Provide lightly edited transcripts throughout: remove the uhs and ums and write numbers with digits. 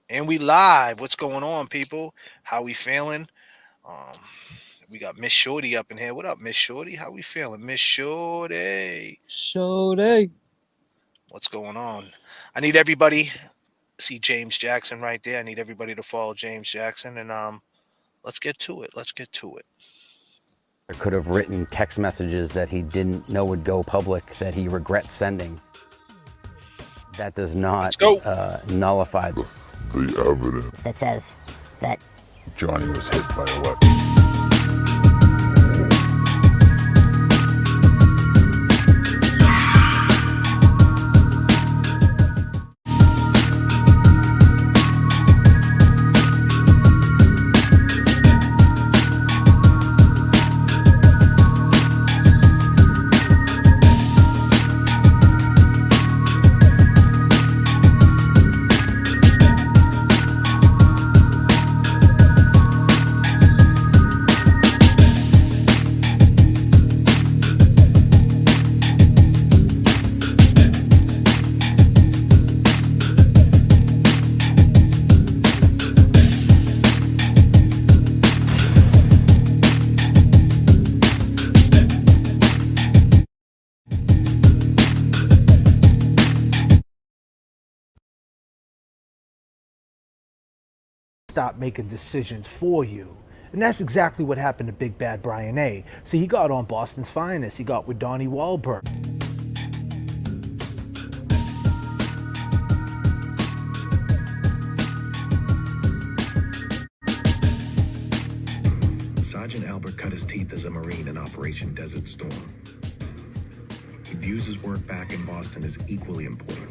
And we live. What's going on, people? How we feeling? Um, we got Miss Shorty up in here. What up, Miss Shorty? How we feeling, Miss Shorty? So they What's going on? I need everybody. See James Jackson right there. I need everybody to follow James Jackson, and let's get to it. Let's get to it. Could have written text messages that he didn't know would go public that he regrets sending. That does Let's not go. nullify the evidence that says that Johnny was hit by a weapon. Stop making decisions for you. And that's exactly what happened to Big Bad Brian A. See, he got on Boston's Finest. He got with Donnie Wahlberg. Sergeant Albert cut his teeth as a Marine in Operation Desert Storm. He views his work back in Boston as equally important.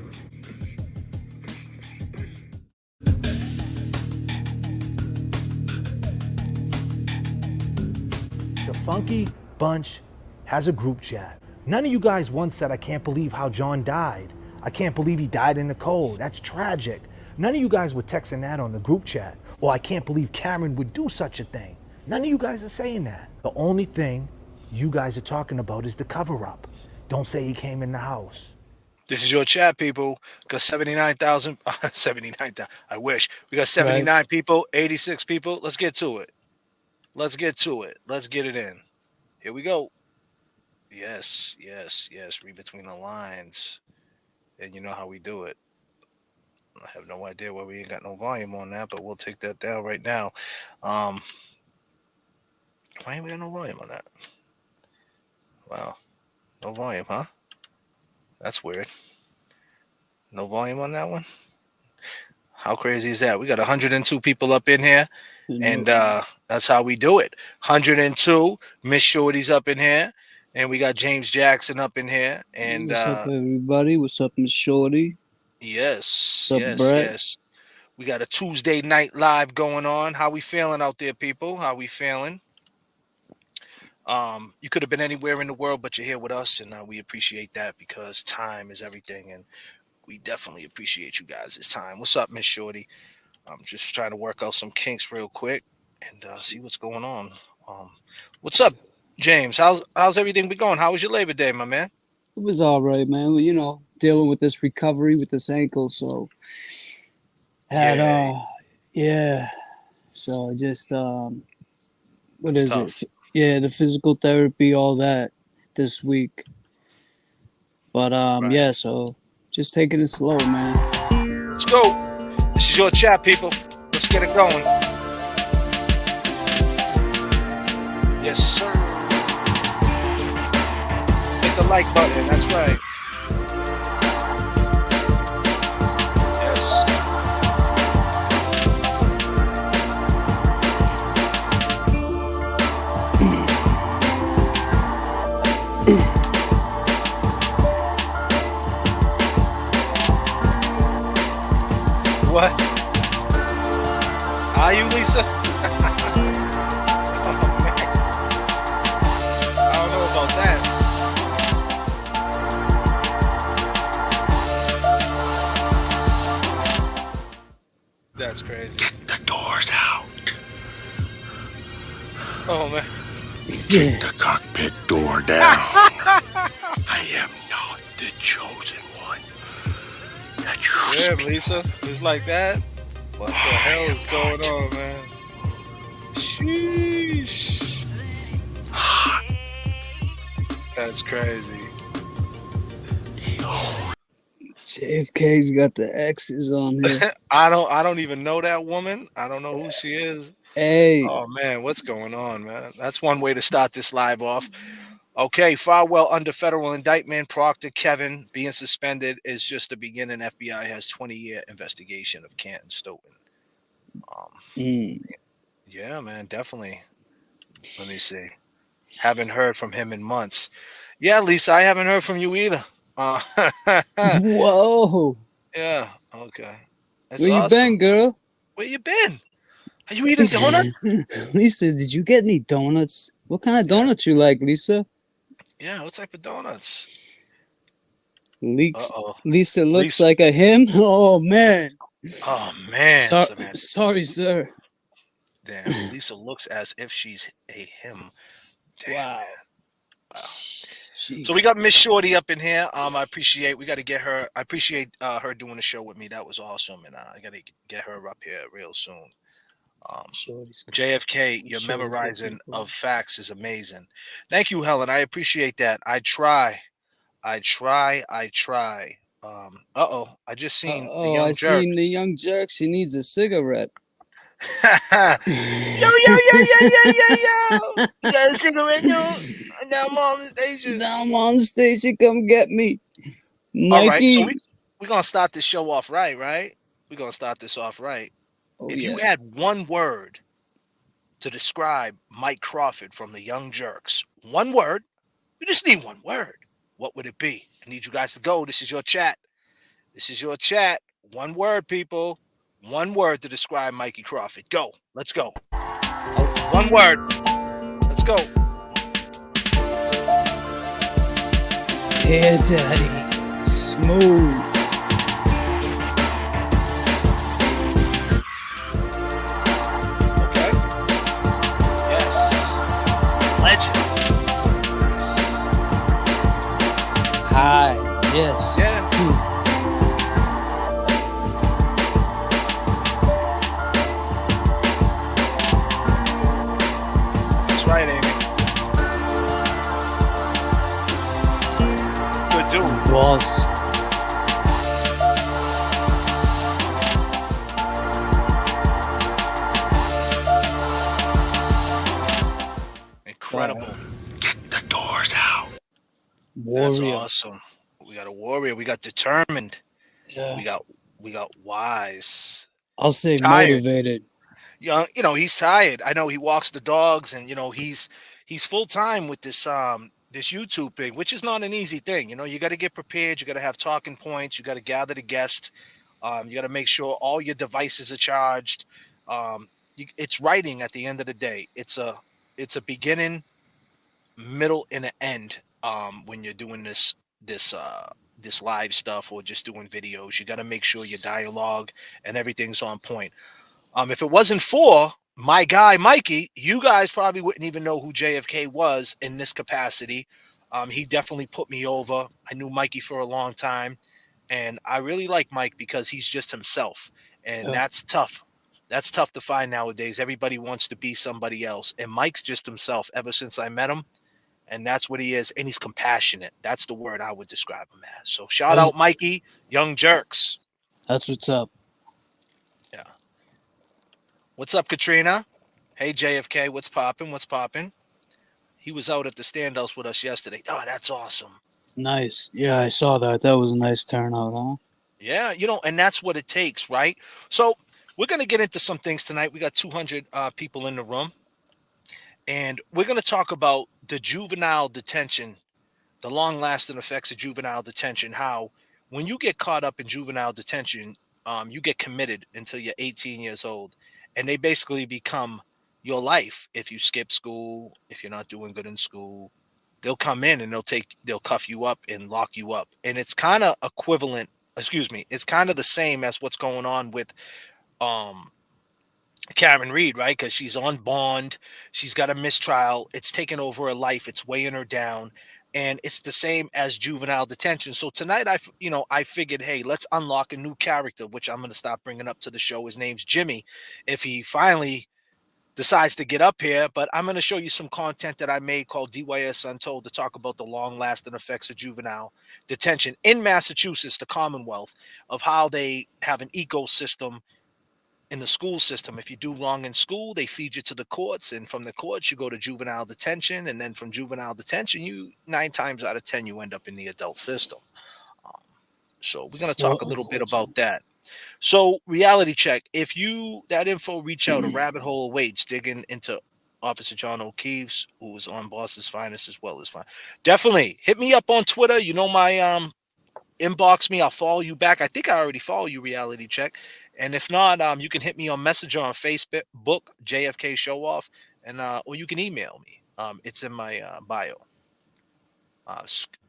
The Funky Bunch has a group chat. None of you guys once said, I can't believe how John died. I can't believe he died in the cold. That's tragic. None of you guys were texting that on the group chat. Or I can't believe Cameron would do such a thing. None of you guys are saying that. The only thing you guys are talking about is the cover up. Don't say he came in the house. This is your chat, people. Got 79,000. 79,000. I wish. We got right. 79 people, 86 people. Let's get to it. Let's get to it. Let's get it in. Here we go. Yes, yes, yes. Read between the lines. And you know how we do it. I have no idea why we ain't got no volume on that, but we'll take that down right now. Why ain't we got no volume on that? Wow. No volume, huh? That's weird. No volume on that one? How crazy is that? We got 102 people up in here, and that's how we do it. 102. Miss Shorty's up in here, and we got James Jackson up in here. And What's up, everybody? What's up, Miss Shorty? yes, What's up, yes, Brett? yes. We got a Tuesday night live going on. How we feeling out there, people? How we feeling? You could have been anywhere in the world, but you're here with us, and we appreciate that because time is everything, and we definitely appreciate you guys' time. What's up, Miss Shorty? I'm just trying to work out some kinks real quick and see what's going on. Um, what's up, James? How's everything been going? How was your Labor Day, my man? It was all right, man. You know, dealing with this recovery with this ankle, so had Yeah, yeah. So just what it's is tough. it? Yeah, the physical therapy, all that this week. But Right. yeah. So just taking it slow, man. Let's go. This is your chat, people. Let's get it going. Yes, sir. Hit the like button. That's right. Yes. What? Are you, Lisa? Oh, man. I don't know about that. That's crazy. The door's out. Oh, man. Yeah. The cockpit door down. I am not the chosen one. The Damn, Lisa. It's like that. What the hell is going on, man? Sheesh. That's crazy. J.F.K.'s got the X's on here. I don't even know that woman. I don't know who she is. Hey, Oh man, what's going on, man? That's one way to start this live off. Okay, Farwell under federal indictment. Proctor Kevin being suspended is just the beginning. FBI has 20-year investigation of Canton Stoughton. Yeah, man, definitely. Let me see. Haven't heard from him in months. Yeah, Lisa, I haven't heard from you either. Uh, whoa. yeah, okay. That's Where you awesome. been, girl? Where you been? Are you eating donuts? Lisa, did you get any donuts? What kind of Yeah. donuts you like, Lisa? Yeah, what type of donuts? Leaks. Uh-oh. Lisa looks Lisa. like a him. Oh man. Oh man, Samantha. Sorry, sir. Damn. Lisa looks as if she's a him. Damn, Wow. man. Wow. Jeez. So we got Miss Shorty up in here. I appreciate. We got to get her. I appreciate her doing the show with me. That was awesome, and I got to get her up here real soon. Shorty's good. JFK, your Shorty good memorizing people. of facts is amazing. Thank you, Helen. I appreciate that. I try. I try. I just seen the Oh, I young jerk. seen the young jerk. She needs a cigarette. Yo, yo, yo, yo, yo, yo, yo. You got a cigarette, yo? Now I'm on the station. Now I'm on the station. Come get me, All right, so Mikey. we're gonna start this show off right, right? We're gonna start this off right. Oh If you yeah. had one word to describe Mike Crawford from the Young Jerks, one word, you just need one word. What would it be? I need you guys to go. This is your chat. This is your chat. One word, people. One word to describe Mikey Crawford. Go. Let's go. One word. Let's go. Here, Daddy. Smooth. Okay. Yes. Legend. Hi. Yes. Yeah. That's right, Amy. Good dude. Boss. Incredible. Kick the doors out. That's Warrior. awesome. We got a warrior. We got determined. Yeah. We got wise. I'll say Tired. motivated. You know, he's tired. I know he walks the dogs, and he's full time with this this YouTube thing, which is not an easy thing. You know, you got to get prepared. You got to have talking points. You got to gather the guest. You got to make sure all your devices are charged. It's writing at the end of the day. It's a beginning, middle, and an end. When you're doing this live stuff or just doing videos, you got to make sure your dialogue and everything's on point. If it wasn't for my guy Mikey, you guys probably wouldn't even know who JFK was in this capacity. He definitely put me over. I knew Mikey for a long time, and I really like Mike because he's just himself, and Yeah. that's tough. That's tough to find nowadays. Everybody wants to be somebody else, and Mike's just himself ever since I met him, and that's what he is. And he's compassionate. That's the word I would describe him as. So shout out Mikey, Young Jerks. That's what's up. Yeah. What's up, Katrina? Hey, JFK, what's popping? What's popping? He was out at the standouts with us yesterday. Oh, that's awesome. Nice. Yeah, I saw that. That was a nice turnout, huh? Yeah, and that's what it takes, right? So we're going to get into some things tonight. We got 200 people in the room, and we're going to talk about the juvenile detention, the long-lasting effects of juvenile detention, how when you get caught up in juvenile detention, you get committed until you're 18 years old, and they basically become your life. If you skip school, if you're not doing good in school, they'll come in and they'll cuff you up and lock you up. And it's kind of equivalent, it's kind of the same as what's going on with Karen Reed, right? Because she's on bond, she's got a mistrial, it's taken over her life, it's weighing her down. and it's the same as juvenile detention. So tonight, I figured, hey, let's unlock a new character, which I'm going to stop bringing up to the show. His name's Jimmy, if he finally decides to get up here. But I'm going to show you some content that I made called DYS Untold to talk about the long-lasting effects of juvenile detention in Massachusetts, the Commonwealth, of how they have an ecosystem in the school system. If you do wrong in school, they feed you to the courts, and from the courts you go to juvenile detention, and then from juvenile detention, you 9 times out of 10 you end up in the adult system. So we're going to talk a little bit about that. So reality check. If that info reach out, a rabbit hole awaits digging into Officer John O'Keefe's, who was on Boston's Finest as well as fine. Definitely hit me up on Twitter. You know my inbox me. I'll follow you back. I think I already follow you, reality check. And if not, you can hit me on Messenger on Facebook, J.F.K. Show Off, and or you can email me. It's in my bio.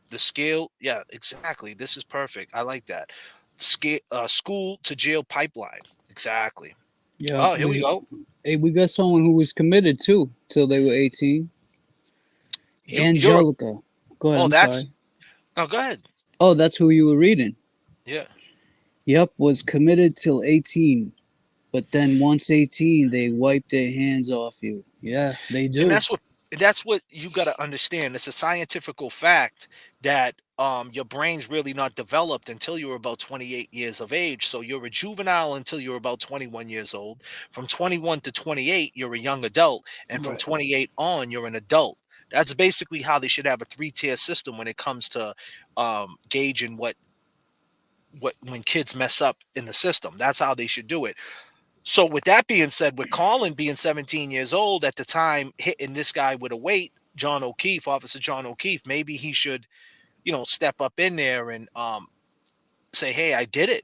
The scale, yeah, exactly. This is perfect. I like that. School to jail pipeline. Exactly. Yeah. Oh, here we go. Hey, we got someone who was committed too till they were 18. Angelica. Go ahead. Sorry. Oh, go ahead. Oh, that's who you were reading. Yeah. Yep, was committed till 18. But then once 18, they wipe their hands off you. Yeah, they do. And that's what you got to understand. It's a scientific fact that your brain's really not developed until you're about 28 years of age. So you're a juvenile until you're about 21 years old. From 21 to 28, you're a young adult. And from 28 on, you're an adult. That's basically how they should have a 3-tier system when it comes to gauging when kids mess up in the system. That's how they should do it. So with that being said, with Colin being 17 years old at the time, hitting this guy with a weight, John O'Keefe, Officer John O'Keefe, maybe he should, step up in there and say, hey, I did it,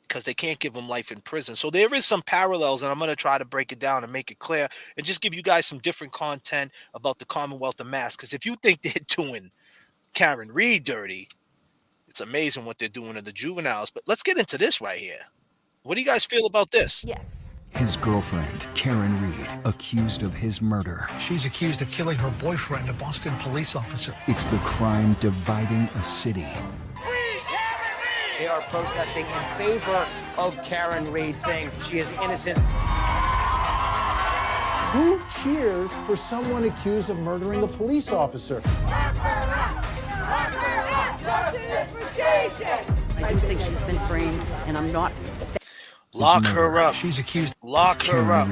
because they can't give him life in prison. So there is some parallels, and I'm going to try to break it down and make it clear and just give you guys some different content about the Commonwealth of Mass. Because if you think they're doing Karen Reed dirty, it's amazing what they're doing to the juveniles. But let's get into this right here. What do you guys feel about this? Yes. His girlfriend, Karen Reed, accused of his murder. She's accused of killing her boyfriend, a Boston police officer. It's the crime dividing a city. They are protesting in favor of Karen Reed, saying she is innocent. Who cheers for someone accused of murdering a police officer? I do think she's been framed, and I'm not. Lock her up. She's accused. Lock her up.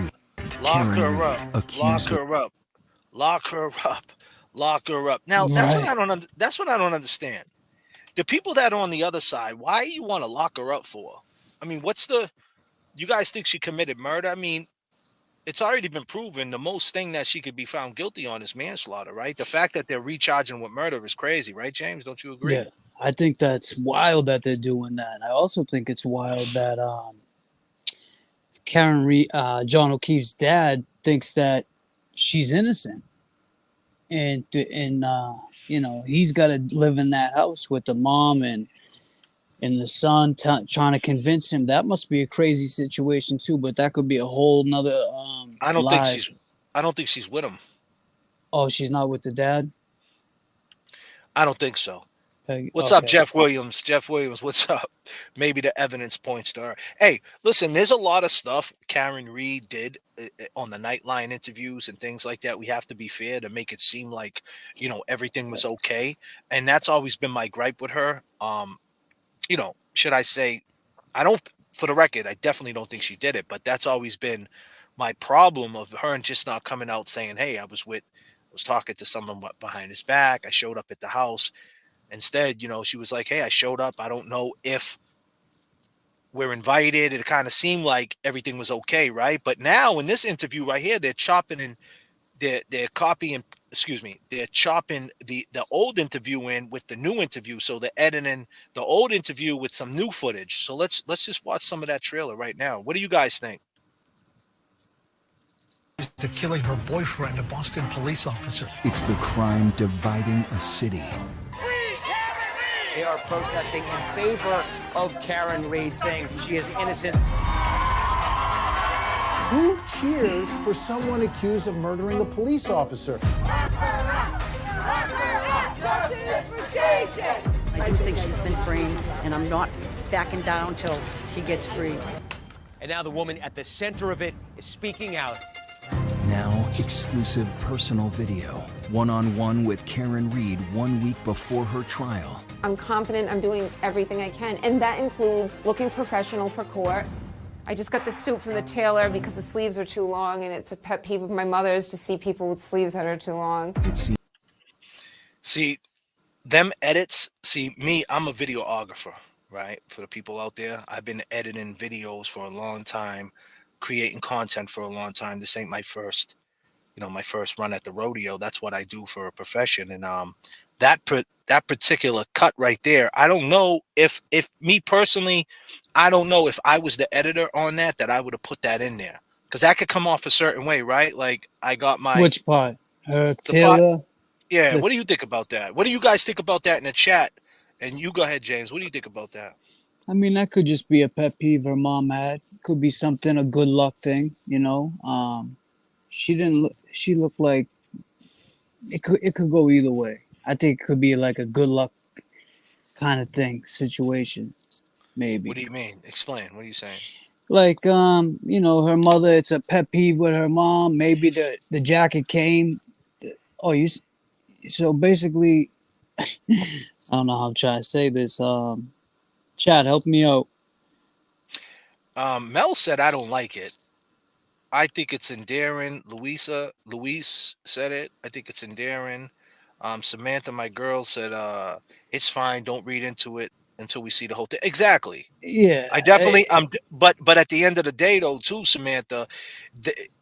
Lock her up. Lock Accused her up. Lock her up. Lock her up. Now that's what I don't. That's what I don't understand. The people that are on the other side, why you want to lock her up for? I mean, you guys think she committed murder? I mean, it's already been proven. The most thing that she could be found guilty on is manslaughter, right? The fact that they're recharging with murder is crazy, right, James? Don't you agree? Yeah, I think that's wild that they're doing that. I also think it's wild that Karen Reed, John O'Keefe's dad, thinks that she's innocent, and he's got to live in that house with the mom and the son trying to convince him. That must be a crazy situation too. But that could be a whole nother. I don't think she's with him. Oh, she's not with the dad? I don't think so. What's Okay. up, Jeff Williams? Jeff Williams, what's up? Maybe the evidence points to her. Hey, listen, there's a lot of stuff Karen Reed did on the Nightline interviews and things like that. We have to be fair to make it seem like, everything was okay. And that's always been my gripe with her. Should I say, for the record, I definitely don't think she did it, but that's always been my problem of her and just not coming out saying, hey, I was talking to someone behind his back. I showed up at the house. Instead, she was like, hey, I showed up. I don't know if we're invited. It kind of seemed like everything was okay, right? But now in this interview right here, they're chopping and they're chopping the old interview in with the new interview. So they're editing the old interview with some new footage. So let's just watch some of that trailer right now. What do you guys think? Of killing her boyfriend, a Boston police officer. It's the crime dividing a city. They are protesting in favor of Karen Reed, saying she is innocent. Who cheers for someone accused of murdering a police officer? I do think she's been framed, and I'm not backing down till she gets free. And now the woman at the center of it is speaking out. Now, exclusive personal video, one-on-one with Karen Reed 1 week before her trial. I'm confident I'm doing everything I can, and that includes looking professional for court. I just got the suit from the tailor because the sleeves are too long, and it's a pet peeve of my mother's to see people with sleeves that are too long. See, them edits, see, me, I'm a videographer, right? For the people out there, I've been editing videos for a long time, creating content for a long time. This ain't my first, my first run at the rodeo. That's what I do for a profession. And that particular cut right there, I don't know if me personally, I don't know if I was the editor on that I would have put that in there, because that could come off a certain way, right? Like I got my Which part? Taylor. Yeah. The- What do you think about that? What do you guys think about that in the chat? And you go ahead, James. What do you think about that? I mean, that could just be a pet peeve her mom had. Could be something, a good luck thing, She didn't look. She looked like it could go either way. I think it could be like a good luck kind of thing, situation, maybe. What do you mean? Explain. What are you saying? Like, her mother, it's a pet peeve with her mom. Maybe the jacket came. Oh, so basically, I don't know how I'm trying to say this. Chad, help me out. Mel said, I don't like it. I think it's endearing. Luis said it. I think it's endearing. Samantha, my girl, said, it's fine. Don't read into it until we see the whole thing. Exactly. Yeah. I definitely, but at the end of the day though, too, Samantha,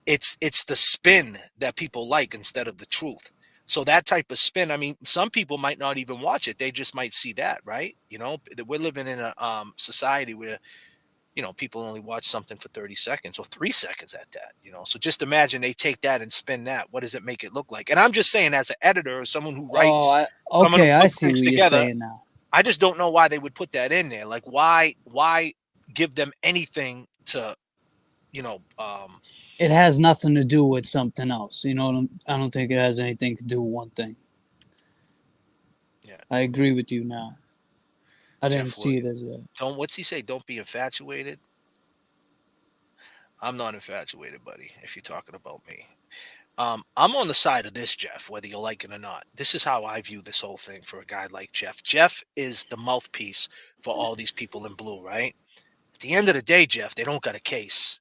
it's the spin that people like instead of the truth. So that type of spin, I mean, some people might not even watch it. They just might see that, right? We're living in a society where, people only watch something for 30 seconds or 3 seconds at that, So just imagine they take that and spin that. What does it make it look like? And I'm just saying, as an editor or someone who writes, I see what you're saying now. I just don't know why they would put that in there. Like, why give them anything to, It has nothing to do with something else. I don't think it has anything to do with one thing. Yeah. I agree with you now. I didn't see it as a... What's he say? Don't be infatuated. I'm not infatuated, buddy, if you're talking about me. I'm on the side of this, Jeff, whether you like it or not. This is how I view this whole thing for a guy like Jeff. Jeff is the mouthpiece for all these people in blue, right? At the end of the day, Jeff, they don't got a case.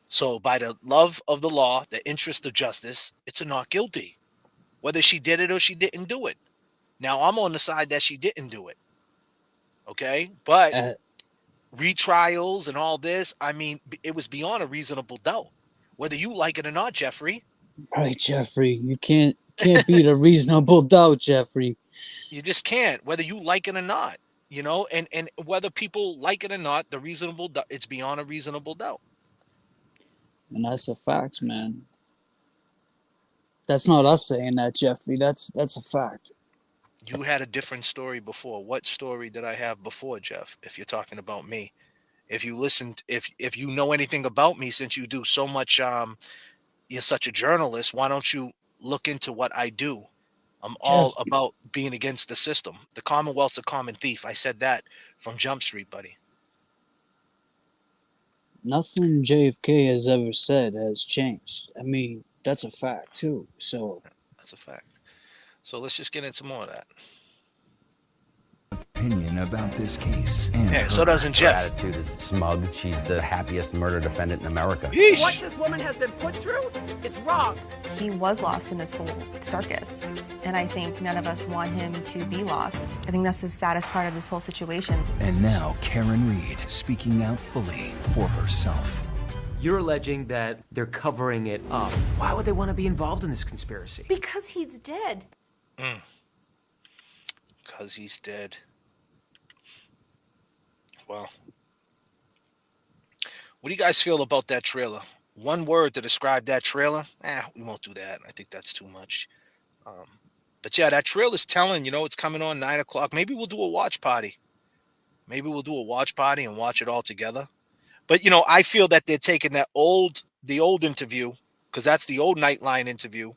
So by the love of the law, the interest of justice, it's a not guilty, whether she did it or she didn't do it. Now, I'm on the side that she didn't do it. Okay? But retrials and all this, I mean, it was beyond a reasonable doubt, whether you like it or not, Jeffrey. Right, Jeffrey. You can't beat a reasonable doubt, Jeffrey. You just can't, whether you like it or not, and whether people like it or not, the reasonable doubt, it's beyond a reasonable doubt. And that's a fact, man. That's not us saying that, Jeffrey. That's a fact. You had a different story before. What story did I have before, Jeff? If you're talking about me, if you listened, if you know anything about me, since you do so much, you're such a journalist. Why don't you look into what I do? I'm all about being against the system. The Commonwealth's a common thief. I said that from Jump Street, buddy. Nothing J.F.K. has ever said has changed. I mean, that's a fact too. So that's a fact. So let's just get into more of that. Opinion about this case. And yeah, so doesn't Jeff. Her attitude is smug. She's the happiest murder defendant in America. Yeesh. What this woman has been put through, it's wrong. He was lost in this whole circus, and I think none of us want him to be lost. I think that's the saddest part of this whole situation. And now Karen Reed speaking out fully for herself. You're alleging that they're covering it up. Why would they want to be involved in this conspiracy? Because he's dead. Because he's dead. Well, what do you guys feel about that trailer? One word to describe that trailer? We won't do that. I think that's too much. But yeah, that trailer's telling, it's coming on 9 o'clock. Maybe we'll do a watch party. Maybe we'll do a watch party and watch it all together. But, I feel that they're taking the old interview, because that's the old Nightline interview,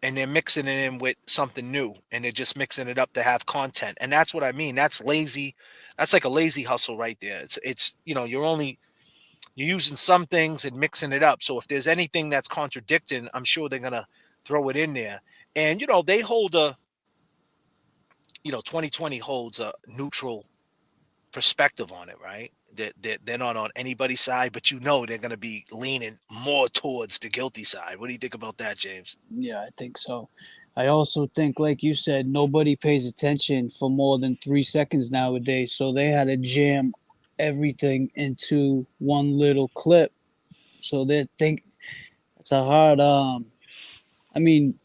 and they're mixing it in with something new, and they're just mixing it up to have content. And that's what I mean. That's lazy. That's like a lazy hustle right there. It's you're using some things and mixing it up. So if there's anything that's contradicting, I'm sure they're gonna throw it in there. And they hold 2020 holds a neutral perspective on it, right? They're not on anybody's side, but they're going to be leaning more towards the guilty side. What do you think about that, James? Yeah, I think so. I also think, like you said, nobody pays attention for more than 3 seconds nowadays. So they had to jam everything into one little clip. So they think it's a hard. I mean,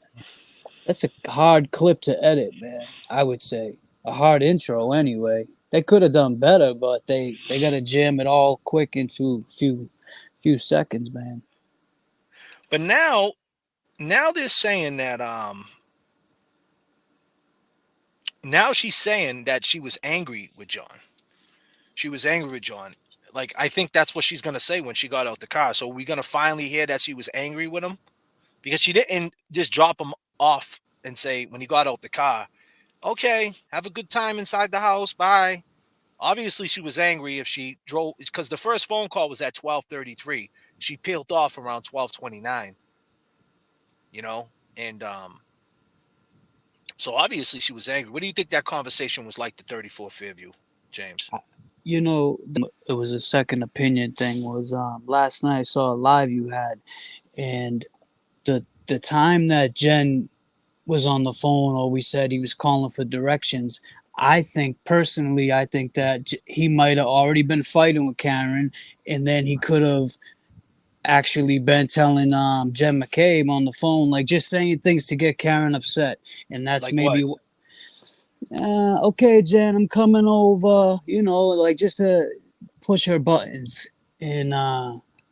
that's a hard clip to edit, man. I would say a hard intro anyway. They could have done better, but they got to jam it all quick into few seconds, man. But now they're saying that now she's saying that she was angry with John. She was angry with John. Like, I think that's what she's gonna say when she got out the car. So we're gonna finally hear that she was angry with him, because she didn't just drop him off and say when he got out the car, "Okay, have a good time inside the house. Bye." Obviously, she was angry if she drove, because the first phone call was at 12:33. She peeled off around 12:29. And so obviously she was angry. What do you think that conversation was like to 34 Fairview, James? It was a second opinion thing. Was last night I saw a live you had, and the time that Jen was on the phone, or we said he was calling for directions. I think that he might have already been fighting with Karen, and then he could have actually been telling Jen McCabe on the phone, like just saying things to get Karen upset, and that's Like maybe what? Okay, Jen, I'm coming over. Like just to push her buttons, and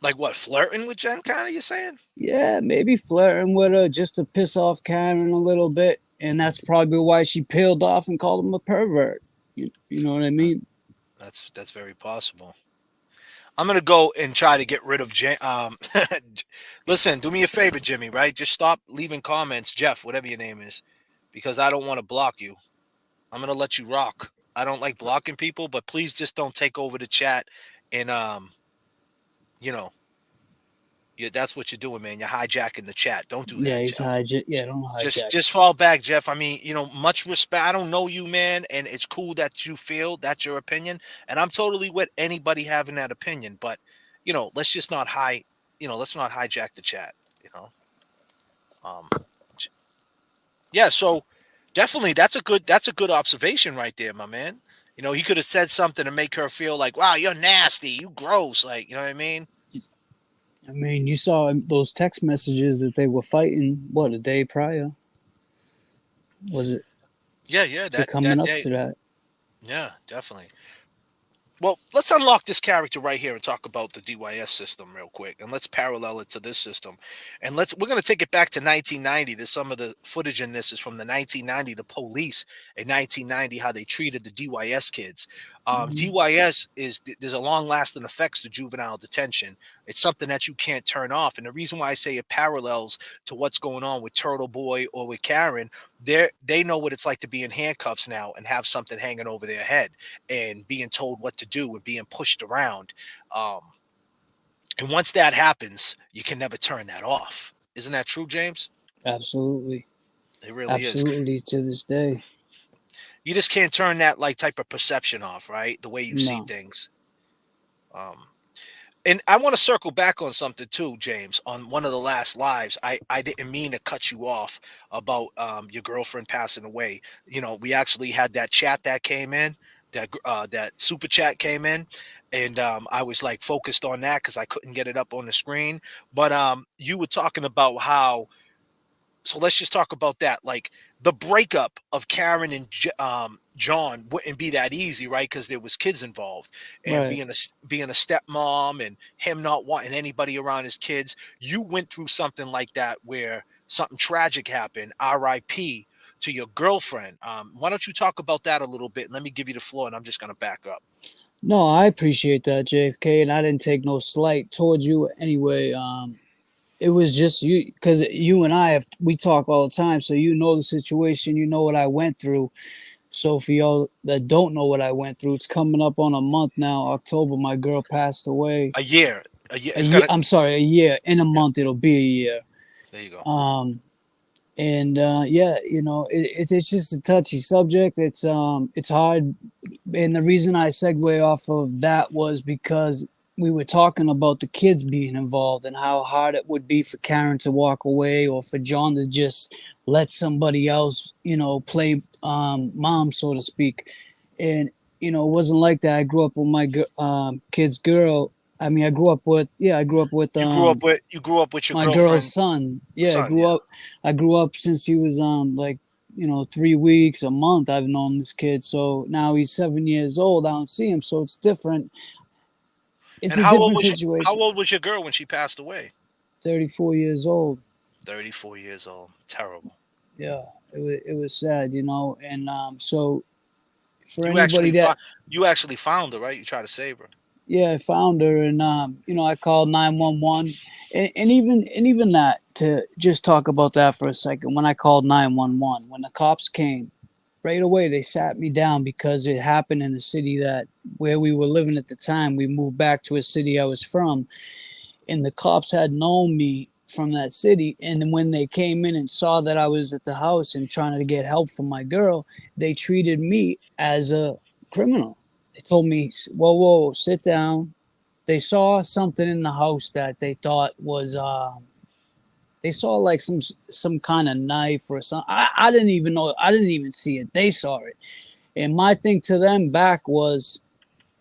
Like what? Flirting with Jen, kind of? You saying? yeah, maybe flirting with her just to piss off Karen a little bit, and that's probably why she peeled off and called him a pervert. You know what I mean? That's very possible. I'm gonna go and try to get rid of Jen. Listen, do me a favor, Jimmy. Right? Just stop leaving comments, Jeff, whatever your name is, because I don't want to block you. I'm gonna let you rock. I don't like blocking people, but please just don't take over the chat. And yeah, that's what you're doing, man. You're hijacking the chat. Don't do Yeah, that, he's Jeff. Yeah, don't hijack. Just fall back, Jeff. I mean, much respect. I don't know you, man, and it's cool that you feel that's your opinion, and I'm totally with anybody having that opinion. But let's just not let's not hijack the chat. Um, yeah. So definitely, that's a good observation right there, my man. He could have said something to make her feel like, wow, you're nasty, you gross, like, you know what I mean? I mean, you saw those text messages that they were fighting. What, a day prior? Was it? Yeah, to that coming up day. to that. Yeah, definitely. Well, let's unlock this character right here and talk about the DYS system real quick, and let's parallel it to this system. And we're going to take it back to 1990. There's some of the footage in this is from the 1990, the police in 1990, how they treated the DYS kids. DYS there's a long-lasting effects to juvenile detention. It's something that you can't turn off. And the reason why I say it parallels to what's going on with Turtle Boy or with Karen, they know what it's like to be in handcuffs now and have something hanging over their head and being told what to do and being pushed around. And once that happens, you can never turn that off. Isn't that true, James? Absolutely. It really Absolutely, to this day. You just can't turn that type of perception off, right? The way you see things. And I want to circle back on something too, James. On one of the last lives, I didn't mean to cut you off about your girlfriend passing away. We actually had that chat that came in, that super chat came in, and I was like focused on that because I couldn't get it up on the screen. But you were talking about how. So let's just talk about that. Like the breakup of Karen and John wouldn't be that easy, right? Because there was kids involved, and Right. being a stepmom and him not wanting anybody around his kids. You went through something like that where something tragic happened. R.I.P. to your girlfriend. Why don't you talk about that a little bit? Let me give you the floor, and I'm just gonna back up. No, I appreciate that, J.F.K., and I didn't take no slight towards you anyway. it was just you, because you and we talk all the time, so you know the situation, you know what I went through. So for y'all that don't know what I went through, it's coming up on a month now. October, my girl passed away. A year. A year. A It's year. gonna. I'm sorry, a year. In a Yeah. month, it'll be a year. There you go. And yeah, you know, it's just a touchy subject. It's hard, and the reason I segue off of that was because we were talking about the kids being involved and how hard it would be for Karen to walk away or for John to just let somebody else, you know, play mom, so to speak. And you know, it wasn't like that. I grew up with my kid's girl. I mean, I grew up with You grew up with your my girl's girlfriend son. Yeah, son. Yeah. I grew up since he was like, you know, 3 weeks, a month. I've known this kid. So now he's 7 years old. I don't see him. So it's different. It's And a different situation. how old was your girl when she passed away? 34 years old. 34 years old. Terrible. Yeah, it was sad, you know. And so for You anybody actually that, you actually found her, right? You tried to save her. yeah, I found her, and you know, I called 911, and even that, to just talk about that for a second. When I called 911, when the cops came, right away they sat me down because it happened in the city that where we were living at the time. We moved back to a city I was from, and the cops had known me from that city. And when they came in and saw that I was at the house and trying to get help for my girl, they treated me as a criminal. They told me, whoa, whoa, sit down. They saw something in the house that they thought was they saw like some kind of knife or something. I didn't even know. I didn't even see it. They saw it. And my thing to them back was,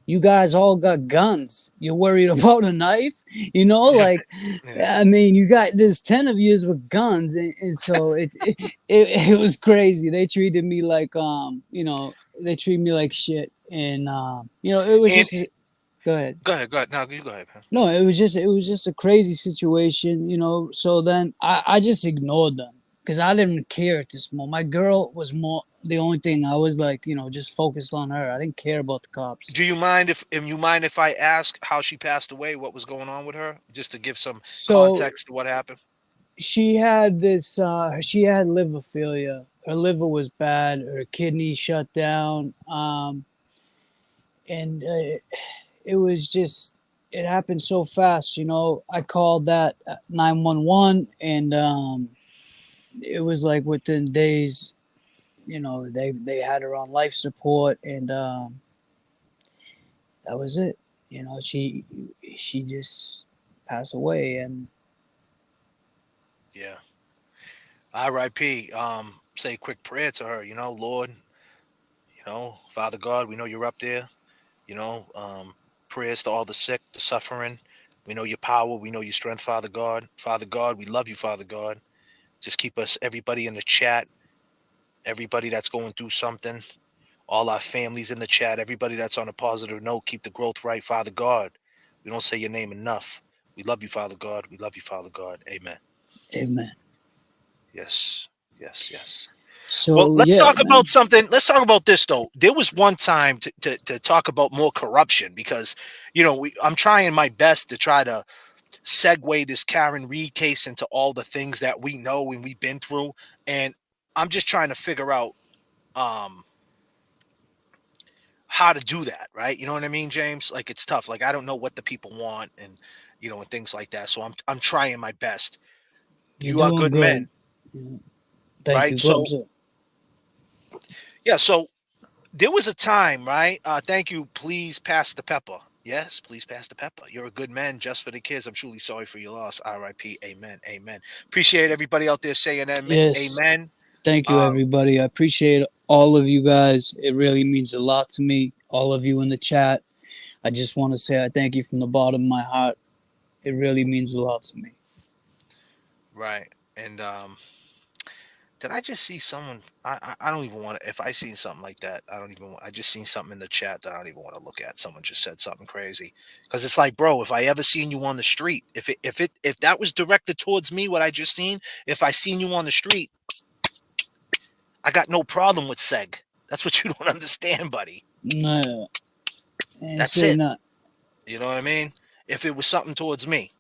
you guys all got guns. You're worried about a knife? You know, like, Yeah. I mean, you got, there's 10 of yous with guns. And so it was crazy. They treated me like, you know, they treated me like shit. And, you know, it was And just, go ahead. go ahead. Go ahead. No, you go ahead, man. No, it was just a crazy situation, you know. So then I just ignored them because I didn't care at this moment. My girl was more the only thing. I was like, you know, just focused on her. I didn't care about the cops. Do you mind if I ask how she passed away, what was going on with her, just to give some So context to what happened? she had this. She had liver failure. Her liver was bad. Her kidney shut down. And it was just, it happened so fast, you know. I called that 911, and it was like within days, you know, they had her on life support, and that was it. You know, she just passed away. And Yeah. R.I.P. Say a quick prayer to her. You know, Lord. You know, Father God, we know you're up there. You know, prayers to all the sick, the suffering. We know your power. We know your strength, Father God. Father God, we love you, Father God. Just keep us, everybody in the chat, everybody that's going through something, all our families in the chat, everybody that's on a positive note, keep the growth right, Father God. We don't say your name enough. We love you, Father God. We love you, Father God. Amen. amen. Yes. Yes. Yes. Well, So let's yeah, talk about man. something. Let's talk about this though. There was one time to talk about more corruption because, you know, I'm trying my best to try to segue this Karen Reed case into all the things that we know and we've been through, and I'm just trying to figure out how to do that, right? You know what I mean, James? Like, it's tough. Like, I don't know what the people want, and you know, and things like that. So I'm trying my best. You're You are doing good men, good. Thank right? you. Go So up, sir. yeah, so there was a time, right? Thank you. Please pass the pepper. Yes, please pass the pepper. You're a good man. Just for the kids. I'm truly sorry for your loss. R.I.P. Amen. Amen. Appreciate everybody out there saying Yes. amen. Thank you, everybody. I appreciate all of you guys. It really means a lot to me. All of you in the chat. I just want to say I thank you from the bottom of my heart. It really means a lot to me. Right. And did I just see someone? I don't even want to. If I seen something like that, I don't even. I just seen something in the chat that I don't even want to look at. Someone just said something crazy because it's like, bro, if I ever seen you on the street, if that was directed towards me, what I just seen, if I seen you on the street, I got no problem with seg. That's what you don't understand, buddy. No, and That's say it. not. You know what I mean? If it was something towards me,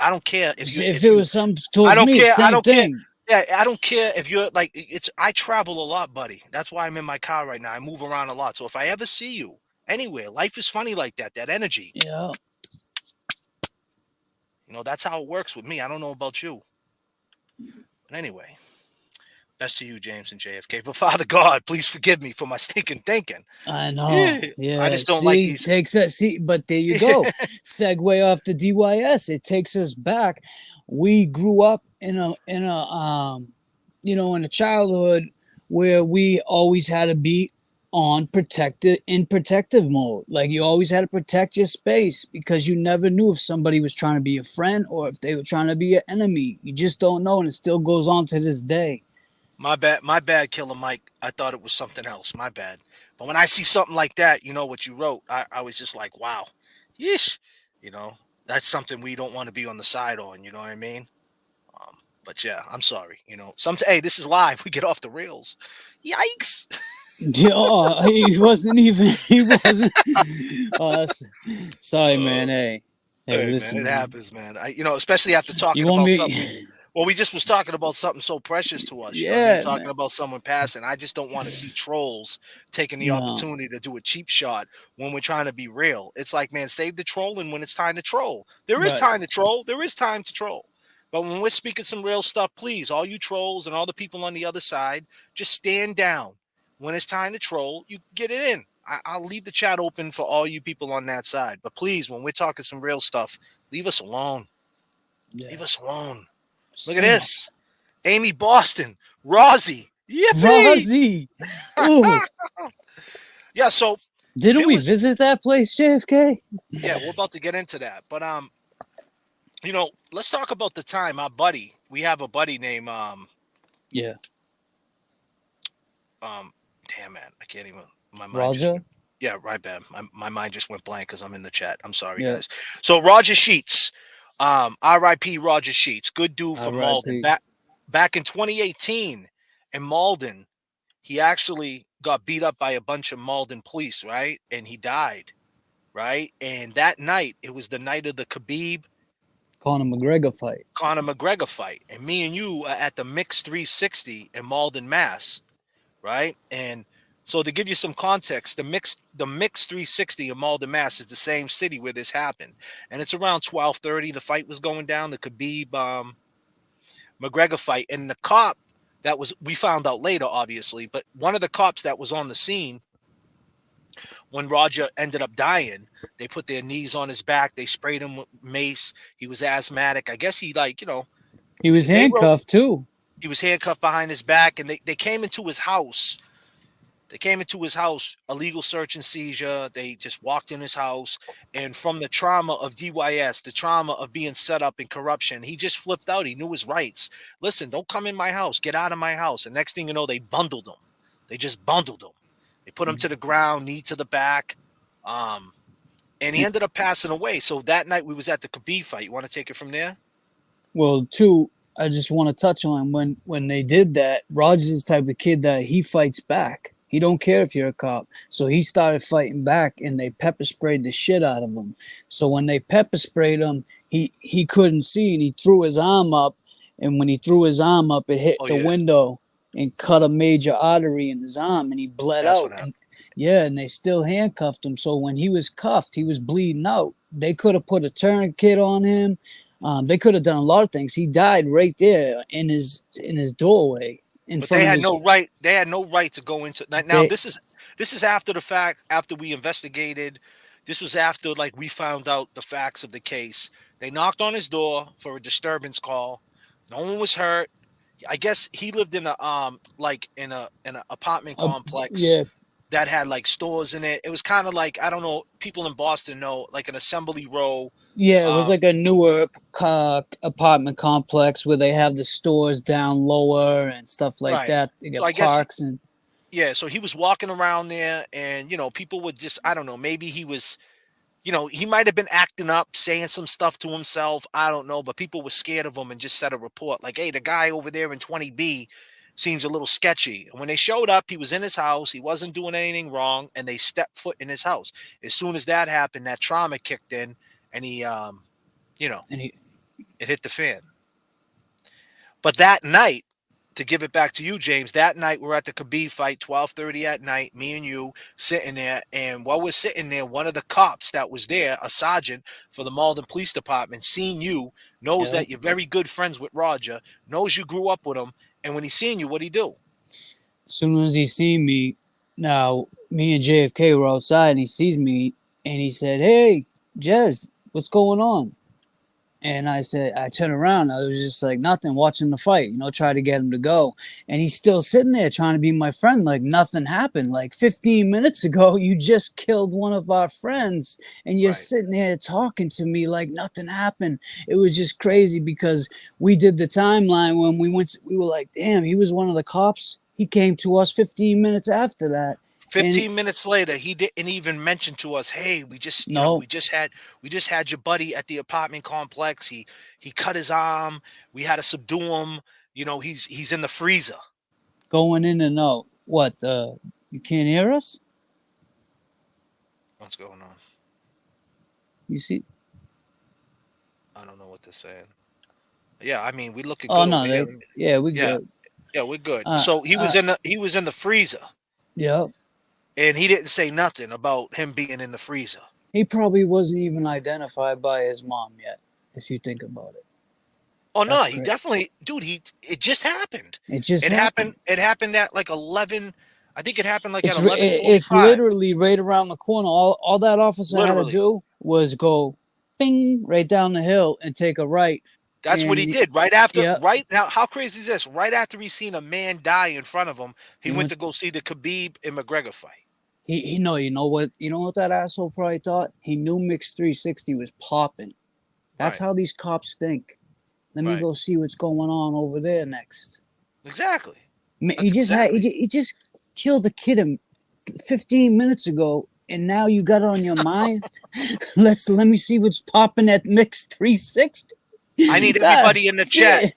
I don't care if it was something towards I don't me, care. I same don't thing. care. Yeah, I don't care if you're like I travel a lot, buddy. That's why I'm in my car right now. I move around a lot. So if I ever see you anywhere, life is funny like that. That energy. Yeah. That's how it works with me. I don't know about you. But anyway, best to you, James and JFK. But Father God, please forgive me for my stinking thinking. I know. Yeah. I just don't like these. Takes us. See, but there you go. Segue off the DYS. It takes us back. We grew up in a in a childhood where we always had to be in protective mode. Like you always had to protect your space because you never knew if somebody was trying to be a friend or if they were trying to be an enemy. You just don't know, and it still goes on to this day. My bad, Killer Mike. I thought it was something else. My bad. But when I see something like that, what you wrote, I was just like, wow, yeesh. That's something we don't want to be on the side on. You know what I mean? But yeah, I'm sorry. Hey, this is live. We get off the rails. Yikes. Yeah, he wasn't even. He wasn't. Sorry, man. Hey, listen, man, it man. happens, man. Especially after talking You want about me? something. Well, we just was talking about something so precious to us. You know what I mean? Yeah, Talking man. about someone passing. I just don't want to see trolls taking the No. opportunity to do a cheap shot when we're trying to be real. It's like, man, save the trolling when it's time to troll. There is Right. time to troll. There is time to troll. But when we're speaking some real stuff, please, all you trolls and all the people on the other side, just stand down. When it's time to troll, you get it in. I'll leave the chat open for all you people on that side. But please, when we're talking some real stuff, leave us alone. Yeah. Leave us alone. Stay Look at this. Amy Boston. Rosie. Yippee! Rosie. Ooh. Yeah, so Didn't we visit that place, JFK? Yeah, we're about to get into that. But let's talk about the time our buddy. We have a buddy named Yeah. Damn man, I can't even my mind Roger? just yeah, right bad. My mind just went blank because I'm in the chat. I'm sorry, Yeah. guys. So Roger Sheets. R.I.P. Roger Sheets. Good dude from Malden. Back in 2018 in Malden, he actually got beat up by a bunch of Malden police, right? And he died, right? And that night, it was the night of the Conor McGregor fight. And me and you are at the Mix 360 in Malden, Mass, right? And so to give you some context, the Mix 360 in Malden, Mass is the same city where this happened. And it's around 12:30 the fight was going down, the Khabib McGregor fight. And the cop we found out later, obviously, but one of the cops that was on the scene when Roger ended up dying, they put their knees on his back. They sprayed him with mace. He was asthmatic. I guess he he was handcuffed too. He was handcuffed behind his back, and they came into his house. They came into his house, illegal search and seizure. They just walked in his house, and from the trauma of DYS, the trauma of being set up in corruption, he just flipped out. He knew his rights. Listen, don't come in my house. Get out of my house. And next thing you know, they bundled him. They just bundled him. They put him to the ground, knee to the back, and he ended up passing away. So that night we was at the Khabib fight. You want to take it from there? Well, I just want to touch on when they did that. Roger's the type of kid that he fights back. He don't care if you're a cop. So he started fighting back, and they pepper sprayed the shit out of him. So when they pepper sprayed him, he couldn't see, and he threw his arm up. And when he threw his arm up, it hit the window and cut a major artery in his arm, and he bled out. And they still handcuffed him. So when he was cuffed, he was bleeding out. They could have put a tourniquet on him. They could have done a lot of things. He died right there in his doorway. But they had no right. They had no right to go into now. This is after the fact. After we investigated, this was after we found out the facts of the case. They knocked on his door for a disturbance call. No one was hurt. I guess he lived in a in an apartment complex that had stores in it. It was kind of I don't know. People in Boston know an assembly row. Yeah, it was like a newer apartment complex where they have the stores down lower and stuff like that. They got parks and so he was walking around there, and people would just I don't know. Maybe he was, he might have been acting up, saying some stuff to himself. I don't know, but people were scared of him and just said a report hey, the guy over there in 20B seems a little sketchy. And when they showed up, he was in his house. He wasn't doing anything wrong, and they stepped foot in his house. As soon as that happened, that trauma kicked in. And he, and It hit the fan. But that night, to give it back to you, James, that night we're at the Khabib fight, 12:30 at night, me and you sitting there. And while we're sitting there, one of the cops that was there, a sergeant for the Malden Police Department, seen you, knows Yeah. that you're very good friends with Roger, knows you grew up with him. And when he seen you, what'd he do? As soon as he seen me, now me and J.F.K. were outside, and he sees me, and he said, "Hey, Jez, what's going on?" And I said, I turned around. I was just like nothing, watching the fight, try to get him to go. And he's still sitting there trying to be my friend, like nothing happened. Like 15 minutes ago, you just killed one of our friends, and you're sitting there talking to me like nothing happened. It was just crazy because we did the timeline when we were like, damn, he was one of the cops. He came to us 15 minutes after that. 15 minutes later, he didn't even mention to us, "Hey, we just, we just had your buddy at the apartment complex. He cut his arm. We had to subdue him. He's in the freezer." Going in and out. What? You can't hear us? What's going on? You see? I don't know what they're saying. Yeah, I mean, we looking Oh good no, over here. we good. Yeah, we're good. So he was in the freezer. Yeah. And he didn't say nothing about him being in the freezer. He probably wasn't even identified by his mom yet, if you think about it. Oh no, he definitely, dude. It just happened. It just happened. It happened at like 11. I think it happened like at it's 11:45. it's literally right around the corner. All that officer had to Literally. do was go, bing, right down the hill and take a right. That's what he did right after. Yeah. Right now, how crazy is this? Right after he seen a man die in front of him, he went to go see the Khabib and McGregor fight. You know what that asshole probably thought? He knew Mix 360 was popping. That's how these cops think. Let me go see what's going on over there next. Exactly. He just killed the kid 15 minutes ago, and now you got it on your mind. Let me see what's popping at Mix 360. I need everybody in the chat.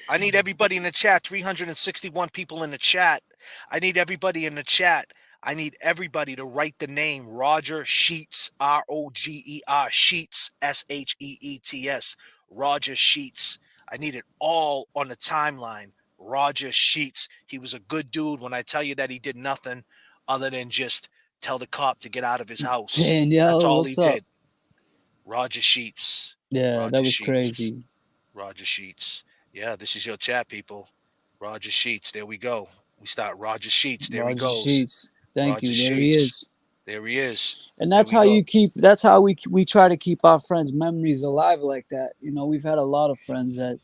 I need everybody in the chat. 361 people in the chat. I need everybody in the chat. I need everybody to write the name Roger Sheets, Roger Sheets, Sheets, Roger Sheets. I need it all on the timeline. Roger Sheets. He was a good dude. When I tell you that he did nothing other than just tell the cop to get out of his house. Danielle, that's all what's he up? did. Roger Sheets. Yeah, Roger that was Sheets. crazy. Roger Sheets. Yeah, this is your chat, people. Roger Sheets. There we go. We start Roger Sheets. There he Roger goes. Sheets. Thank Roger you. Sheets. There he is. There he is. And that's how that's how we try to keep our friends' memories alive like that. We've had a lot of friends that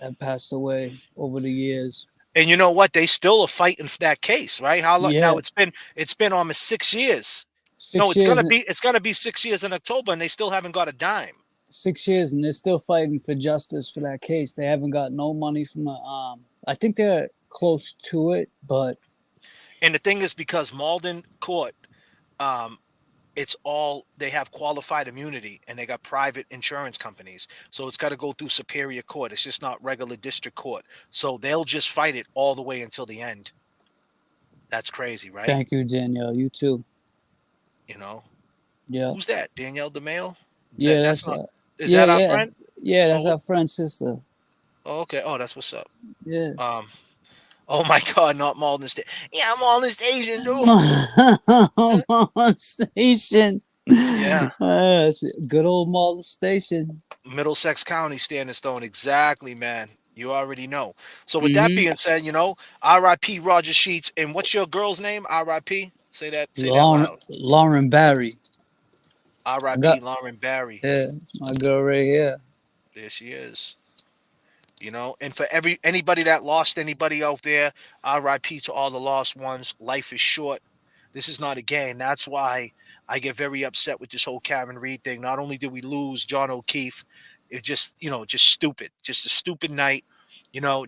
have passed away over the years. And you know what? They still are fighting for that case, right? How long now? It's been almost 6 years. 6 years. It's gonna be 6 years in October, and they still haven't got a dime. 6 years, and they're still fighting for justice for that case. They haven't got no money from the. I think they're close to it, but. And the thing is, because Malden Court, it's all they have qualified immunity, and they got private insurance companies, so it's got to go through Superior Court. It's just not regular district court, so they'll just fight it all the way until the end. That's crazy, right? Thank you, Danielle. You too. Yeah. Who's that? Danielle DeMail? Yeah, that's not. Is that our friend? Yeah, that's our friend's sister. Oh, okay. Oh, that's what's up. Yeah. Oh my God, not Malden Station. Yeah, Malden Station, dude. Malden Station. Yeah. It's a good old Malden Station. Middlesex County, Standing Stone. Exactly, man. You already know. So with that being said, R.I.P. Roger Sheets. And what's your girl's name? R.I.P. Say that loud. Lauren Barry. R.I.P. Lauren Barry. Yeah, my girl right here. There she is. And for anybody that lost anybody out there, RIP to all the lost ones. Life is short. This is not a game. That's why I get very upset with this whole Karen Reed thing. Not only did we lose John O'Keefe, it just stupid. Just a stupid night.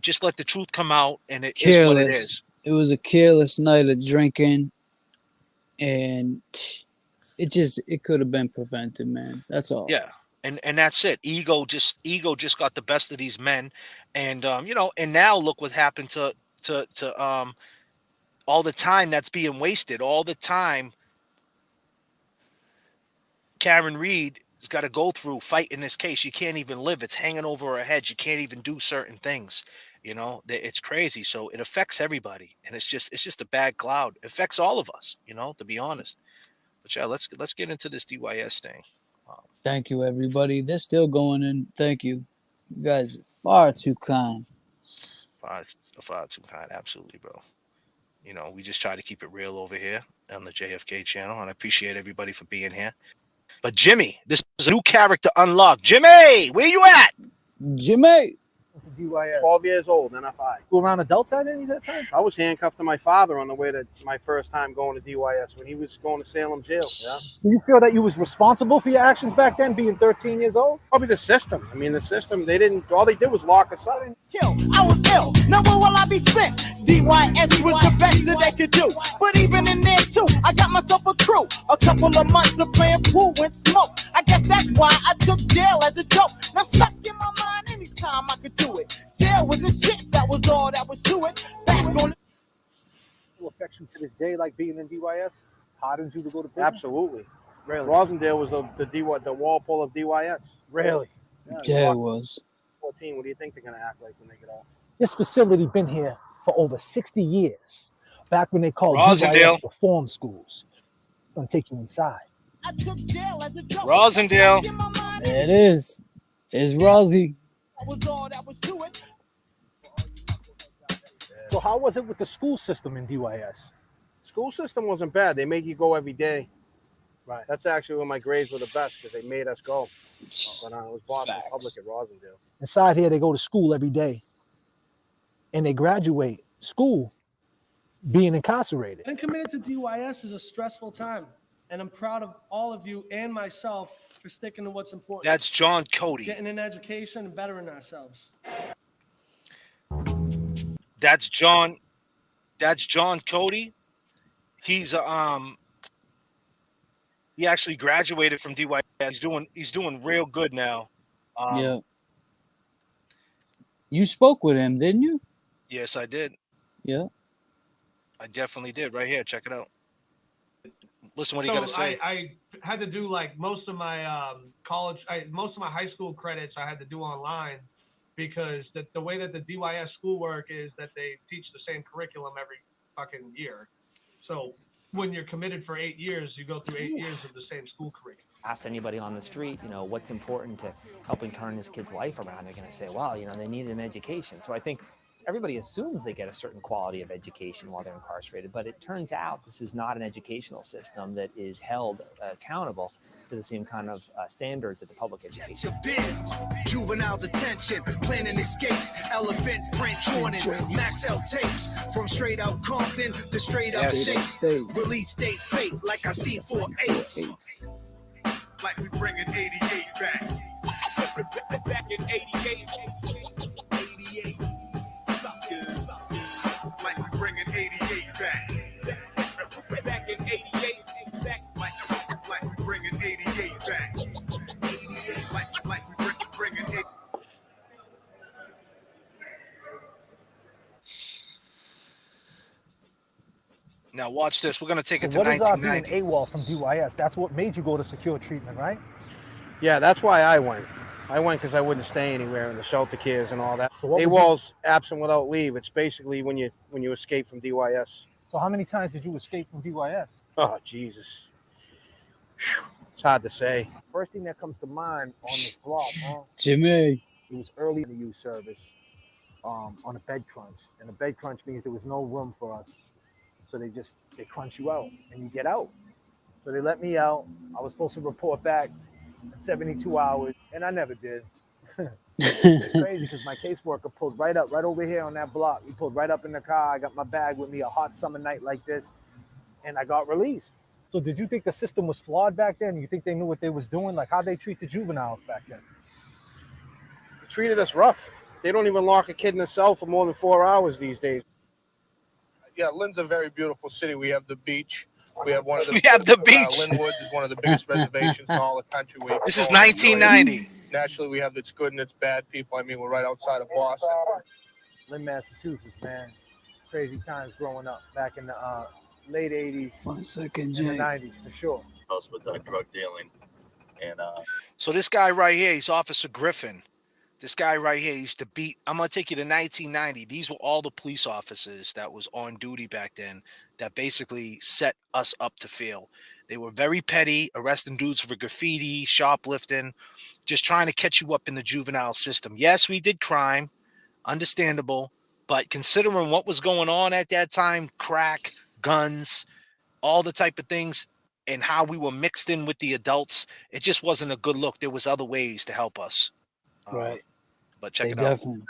Just let the truth come out, and it is what it is. It was a careless night of drinking, and it could have been prevented, man. That's all. Yeah. And that's it. Ego just got the best of these men, and and now look what happened to all the time that's being wasted. All the time, Karen Reed's has got to go through fighting this case. She can't even live. It's hanging over her head. She can't even do certain things. You know, it's crazy. So it affects everybody, and it's just a bad cloud. It affects all of us, you know, to be honest. But yeah, let's get into this DYS thing. Thank you, everybody. They're still going in. Thank you. You guys are far too kind. Far too kind, absolutely, bro. You know, we just try to keep it real over here on the JFK channel, and I appreciate everybody for being here. But Jimmy, this is a new character unlocked. Jimmy, where you at? Jimmy. DYS. 12 years old, NFI. You around adults at any of that time? I was handcuffed to my father on the way to my first time going to DYS when he was going to Salem jail. Yeah. Do you feel that you was responsible for your actions back then, being 13 years old? Probably the system. I mean, the system, all they did was lock us up. I was ill. Now where will I be sent? DYS was the best that they could do. But even in there too, I got myself a crew. A couple of months of playing pool and smoke. I guess that's why I took jail as a joke. Now stuck in my mind anytime I could do it. Jail was the shit, that was all that was to it. Back on it. It affects you to this day, like being in DYS? Hardens you to go to prison? Absolutely. Really? Rosendale was the Walpole of DYS. Really? Yeah, it was. 14. What do you think they're going to act like when they get out? This facility been here for over 60 years. Back when they called Rosendale DYS reform schools. I'm going to take you inside. I took jail as a joke. Rosendale. There it is. It's Rosie. That was all that was to it. So how was it with the school system in DYS? School system wasn't bad. They make you go every day. Right. That's actually when my grades were the best because they made us go. But it was Boston Facts. Public at Rosendale. Inside here, they go to school every day. And they graduate school being incarcerated. Getting committed to DYS is a stressful time. And I'm proud of all of you and myself for sticking to what's important. That's John Cody. Getting an education and bettering ourselves. That's John Cody. He's he actually graduated from DYS. He's doing real good now. Yeah. You spoke with him, didn't you? Yes, I did. Yeah. I definitely did. Right here, check it out. Listen, what do you got to say? I had to do like most of my most of my high school credits I had to do online because the way that the DYS schoolwork is that they teach the same curriculum every fucking year. So when you're committed for 8 years, you go through 8 years of the same school curriculum. Asked anybody on the street, you know, what's important to helping turn this kid's life around, they're going to say, well, you know, they need an education. So I think everybody assumes they get a certain quality of education while they're incarcerated, but it turns out this is not an educational system that is held accountable to the same kind of standards that the public education. Juvenile detention, planning escapes, elephant print Jordan, max out tapes from straight out Compton to straight out state. Release date fate like I see 4/8. Like we bringing 88 back. Back in 88. 88. Suckers. Like we bringing 88 back. Back in 88. Back like we bringing 88 back. 88. Like we bringing 88. Now watch this. We're gonna take it to what is being 1990. AWOL from DYS? That's what made you go to secure treatment, right? Yeah, that's why I went. I went because I wouldn't stay anywhere in the shelter cares and all that. So what would AWOL's absent without leave. It's basically when you escape from DYS. So how many times did you escape from DYS? Oh, Jesus. It's hard to say. First thing that comes to mind on this block, Jimmy. It was early in the youth service on a bed crunch. And a bed crunch means there was no room for us. So they crunch you out and you get out. So they let me out. I was supposed to report back in 72 hours and I never did. It's crazy because my caseworker pulled right over here on that block. He pulled right up in the car. I got my bag with me a hot summer night like this and I got released. So did you think the system was flawed back then? You think they knew what they was doing? Like how'd they treat the juveniles back then? They treated us rough. They don't even lock a kid in a cell for more than 4 hours these days. Yeah, Lynn's a very beautiful city. We have the beach. We have one of the. We have the beach. Lynn Woods is one of the biggest reservations in all the country. This is 1990. Naturally, we have its good and its bad people. I mean, we're right outside of Boston. Lynn, Massachusetts, man. Crazy times growing up back in the late 80s. 1 second, in Jay. the 90s, for sure. With drug dealing. And So this guy right here, he's Officer Griffin. This guy right here used to beat. I'm gonna take you to 1990. These were all the police officers that was on duty back then that basically set us up to fail. They were very petty, arresting dudes for graffiti, shoplifting, just trying to catch you up in the juvenile system. Yes, we did crime, understandable, but considering what was going on at that time, crack, guns, all the type of things, and how we were mixed in with the adults, it just wasn't a good look. There was other ways to help us. Right. But check They it out. definitely.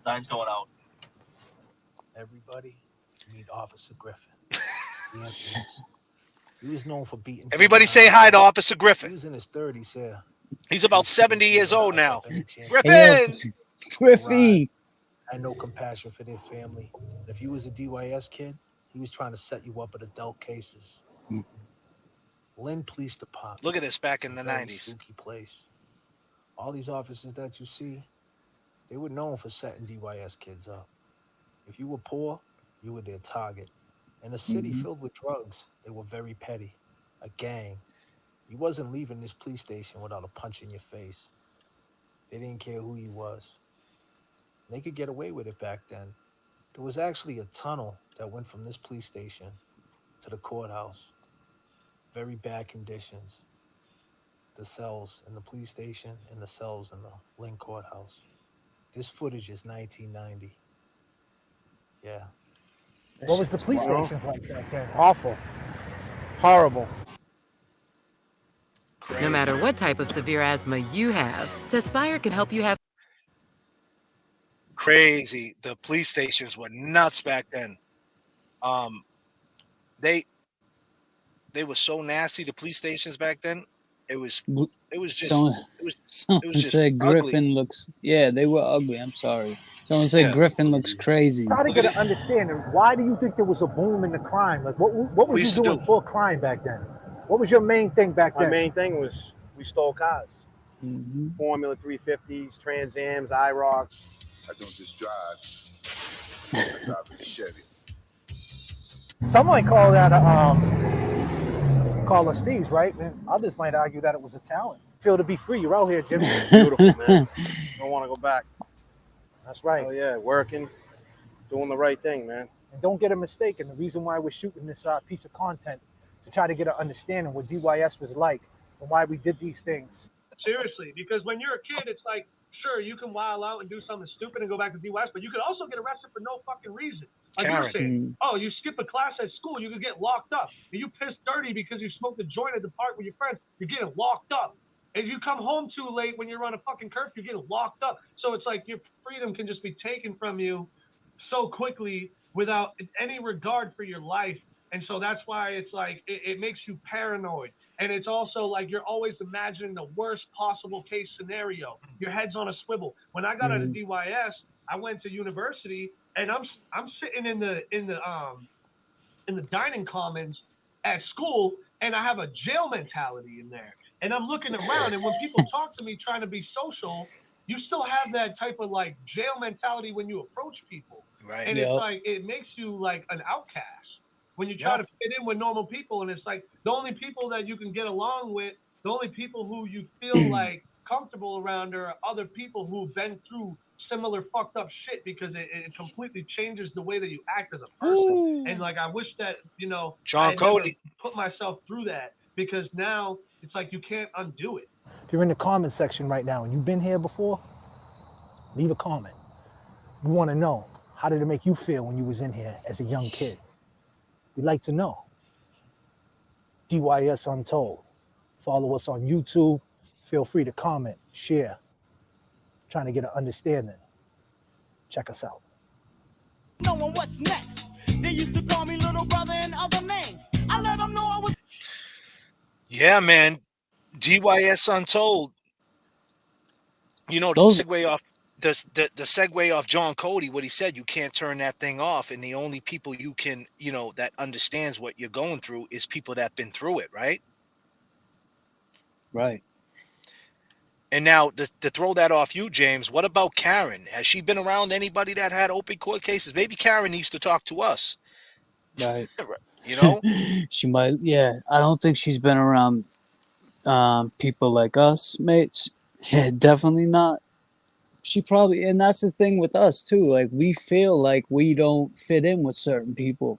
Nine's going out. Everybody meet Officer Griffin. He was known for beating. Everybody say hi to Officer Griffin. He was in his 30s here. He's about 70 years old now. Griffin! Hey, Griffey! Had no compassion for their family. If you was a DYS kid, he was trying to set you up with adult cases. Lynn Police Department. Look at this back in the Very 90s. spooky place. All these officers that you see, they were known for setting DYS kids up. If you were poor, you were their target. In a city filled with drugs, they were very petty. A gang. You wasn't leaving this police station without a punch in your face. They didn't care who you was. They could get away with it back then. There was actually a tunnel that went from this police station to the courthouse. Very bad conditions. The cells in the police station and the cells in the Lynn courthouse. This footage is 1990. Yeah. What was the police stations like back then? Awful. Horrible. No matter what type of severe asthma you have, Tespire can help you have. Crazy. The police stations were nuts back then. They were so nasty. The police stations back then. It was just. Someone just said Griffin ugly. looks. Yeah, they were ugly. I'm sorry. Someone said Griffin looks crazy. Try to get an understanding. Why do you think there was a boom in the crime? Like, what was you doing for crime back then? What was your main thing back then? My main thing was we stole cars. Mm-hmm. Formula 350s, Trans Ams, IROC. I don't just drive. I drive a Chevy. Some might call that call us thieves, right? And others might argue that it was a talent. Feel to be free. You're out here, Jimmy. Beautiful, man. Don't want to go back. That's right. Oh yeah, working, doing the right thing, man. And don't get a mistake. And the reason why we're shooting this piece of content to try to get an understanding what DYS was like and why we did these things. Seriously, because when you're a kid, it's like, sure, you can wild out and do something stupid and go back to DYS, but you could also get arrested for no fucking reason. Like you were saying, oh, you skip a class at school, you could get locked up. And you pissed dirty because you smoked a joint at the park with your friends, you're getting locked up. If you come home too late when you're on a fucking curfew, you're getting locked up. So it's like your freedom can just be taken from you so quickly without any regard for your life. And so that's why it's like, it makes you paranoid. And it's also like you're always imagining the worst possible case scenario. Your head's on a swivel. When I got out of DYS, I went to university and I'm sitting in the dining commons at school and I have a jail mentality in there. And I'm looking around and when people talk to me trying to be social, you still have that type of like jail mentality when you approach people. Right. And it's like, it makes you like an outcast. When you try to fit in with normal people, and it's like the only people that you can get along with, the only people who you feel like comfortable around are other people who've been through similar fucked up shit because it completely changes the way that you act as a person. Ooh. And like I wish that, you know, John Cody put myself through that because now it's like you can't undo it. If you're in the comment section right now and you've been here before, leave a comment. We want to know, how did it make you feel when you was in here as a young kid? We'd like to know. DYS Untold. Follow us on YouTube. Feel free to comment, share. Trying to get an understanding. Check us out. Knowing what's next. They used to call me little brother and other names. I let them know I was. Yeah, man. DYS Untold. You know, the segue off the segue off John Cody, what he said, you can't turn that thing off. And the only people you can, you know, that understands what you're going through is people that been through it, right? Right. And now to throw that off you, James, what about Karen? Has she been around anybody that had open court cases? Maybe Karen needs to talk to us. Right. You know? She might, yeah. I don't think she's been around people like us, mates. Yeah, definitely not. She probably, and that's the thing with us too. Like we feel like we don't fit in with certain people